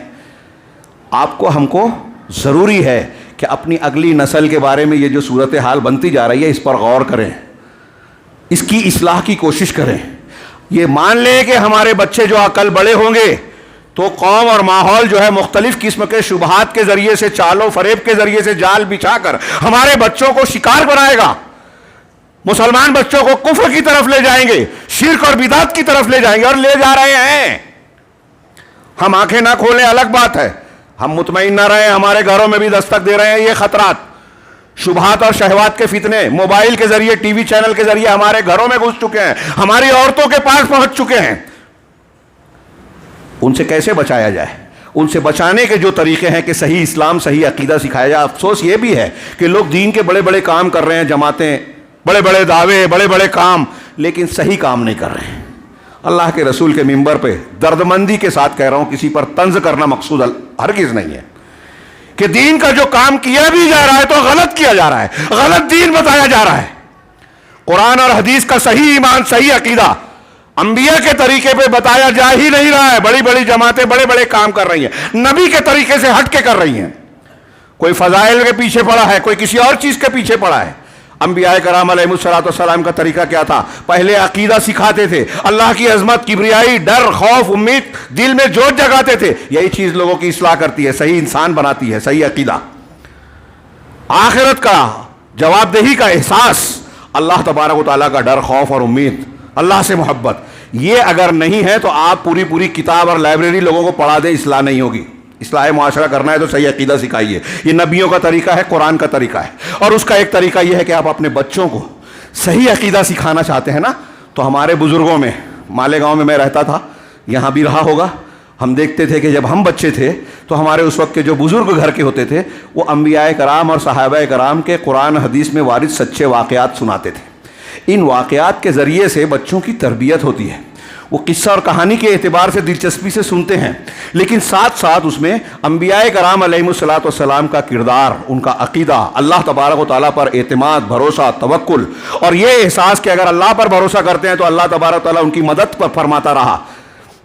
آپ کو, ہم کو ضروری ہے کہ اپنی اگلی نسل کے بارے میں یہ جو صورتحال بنتی جا رہی ہے اس پر غور کریں, اس کی اصلاح کی کوشش کریں. یہ مان لیں کہ ہمارے بچے جو عقل بڑے ہوں گے تو قوم اور ماحول جو ہے مختلف قسم کے شبہات کے ذریعے سے, چال و فریب کے ذریعے سے جال بچھا کر ہمارے بچوں کو شکار بنائے گا. مسلمان بچوں کو کفر کی طرف لے جائیں گے, شرک اور بدعت کی طرف لے جائیں گے, اور لے جا رہے ہیں. ہم آنکھیں نہ کھولیں الگ بات ہے، ہم مطمئن نہ رہیں، ہمارے گھروں میں بھی دستک دے رہے ہیں یہ خطرات، شبہات اور شہوات کے فتنے موبائل کے ذریعے، ٹی وی چینل کے ذریعے ہمارے گھروں میں گھس چکے ہیں، ہماری عورتوں کے پاس پہنچ چکے ہیں۔ ان سے کیسے بچایا جائے؟ ان سے بچانے کے جو طریقے ہیں کہ صحیح اسلام، صحیح عقیدہ سکھایا جائے۔ افسوس یہ بھی ہے کہ لوگ دین کے بڑے بڑے کام کر رہے ہیں، جماعتیں، بڑے بڑے دعوے، بڑے بڑے کام، لیکن صحیح کام نہیں کر رہے ہیں۔ اللہ کے رسول کے منبر پہ دردمندی کے ساتھ کہہ رہا ہوں، کسی پر طنز کرنا مقصود ہرگز نہیں ہے کہ دین کا جو کام کیا بھی جا رہا ہے تو غلط کیا جا رہا ہے، غلط دین بتایا جا رہا ہے۔ قرآن اور حدیث کا صحیح ایمان، صحیح عقیدہ انبیاء کے طریقے پہ بتایا جا ہی نہیں رہا ہے۔ بڑی بڑی جماعتیں بڑے بڑے کام کر رہی ہیں، نبی کے طریقے سے ہٹ کے کر رہی ہیں۔ کوئی فضائل کے پیچھے پڑا ہے، کوئی کسی اور چیز کے پیچھے پڑا ہے۔ انبیاء کرام علیہ السلام کا طریقہ کیا تھا؟ پہلے عقیدہ سکھاتے تھے، اللہ کی عظمت، کبریائی، ڈر، خوف، امید دل میں جوش جگاتے تھے۔ یہی چیز لوگوں کی اصلاح کرتی ہے، صحیح انسان بناتی ہے، صحیح عقیدہ، آخرت کا جواب دہی کا احساس، اللہ تبارک و تعالیٰ کا ڈر، خوف اور امید، اللہ سے محبت۔ یہ اگر نہیں ہے تو آپ پوری کتاب اور لائبریری لوگوں کو پڑھا دیں، اصلاح نہیں ہوگی۔ اصلاح معاشرہ کرنا ہے تو صحیح عقیدہ سکھائیے۔ یہ نبیوں کا طریقہ ہے، قرآن کا طریقہ ہے، اور اس کا ایک طریقہ یہ ہے کہ آپ اپنے بچوں کو صحیح عقیدہ سکھانا چاہتے ہیں نا، تو ہمارے بزرگوں میں، مالیگاؤں میں رہتا تھا، یہاں بھی رہا ہوگا، ہم دیکھتے تھے کہ جب ہم بچے تھے تو ہمارے اس وقت کے جو بزرگ گھر کے ہوتے تھے وہ انبیاء کرام اور صحابہ کرام کے قرآن حدیث میں وارد سچے واقعات سناتے تھے۔ ان واقعات کے ذریعے سے بچوں کی تربیت ہوتی ہے، وہ قصہ اور کہانی کے اعتبار سے دلچسپی سے سنتے ہیں، لیکن ساتھ ساتھ اس میں انبیاء کرام علیہ السلام کا کردار، ان کا عقیدہ، اللہ تبارک و تعالیٰ پر اعتماد، بھروسہ، توکل، اور یہ احساس کہ اگر اللہ پر بھروسہ کرتے ہیں تو اللہ تبارک و تعالیٰ ان کی مدد پر فرماتا رہا،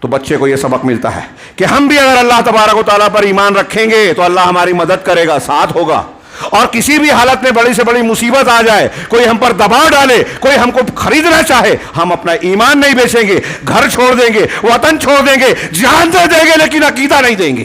تو بچے کو یہ سبق ملتا ہے کہ ہم بھی اگر اللہ تبارک و تعالیٰ پر ایمان رکھیں گے تو اللہ ہماری مدد کرے گا، ساتھ ہوگا، اور کسی بھی حالت میں بڑی سے بڑی مصیبت آ جائے، کوئی ہم پر دباؤ ڈالے، کوئی ہم کو خریدنا چاہے، ہم اپنا ایمان نہیں بیچیں گے، گھر چھوڑ دیں گے، وطن چھوڑ دیں گے، جان دے دیں گے، لیکن عقیدہ نہیں دیں گے۔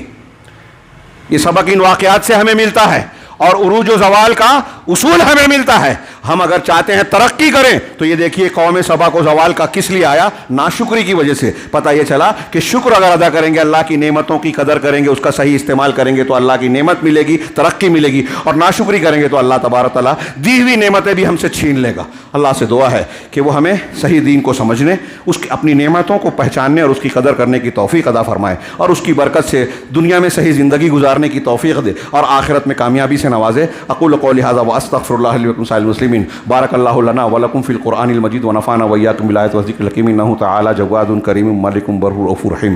یہ سبق ان واقعات سے ہمیں ملتا ہے، اور عروج و زوال کا اصول ہمیں ملتا ہے۔ ہم اگر چاہتے ہیں ترقی کریں تو یہ دیکھیے قوم سبا کو زوال کا کس لیے آیا؟ ناشکری کی وجہ سے۔ پتہ یہ چلا کہ شکر اگر ادا کریں گے، اللہ کی نعمتوں کی قدر کریں گے، اس کا صحیح استعمال کریں گے تو اللہ کی نعمت ملے گی، ترقی ملے گی، اور ناشکری کریں گے تو اللہ تبارک تعالیٰ دی ہوئی نعمتیں بھی ہم سے چھین لے گا۔ اللہ سے دعا ہے کہ وہ ہمیں صحیح دین کو سمجھنے، اس کی اپنی نعمتوں کو پہچاننے اور اس کی قدر کرنے کی توفیق عطا فرمائے، اور اس کی برکت سے دنیا میں صحیح زندگی گزارنے کی توفیق دے اور آخرت میں کامیابی سے نوازے۔ اقول قولی ھذا واستغفر اللہ لی ولکم سائر المسلمین۔ بارک اللہ لنا ولکم فی القرآن المجید ونفعنا وإیاکم بالآیات والذکر الحکیم، انہ تعالی جواد کریم ملک بر رؤوف رحیم۔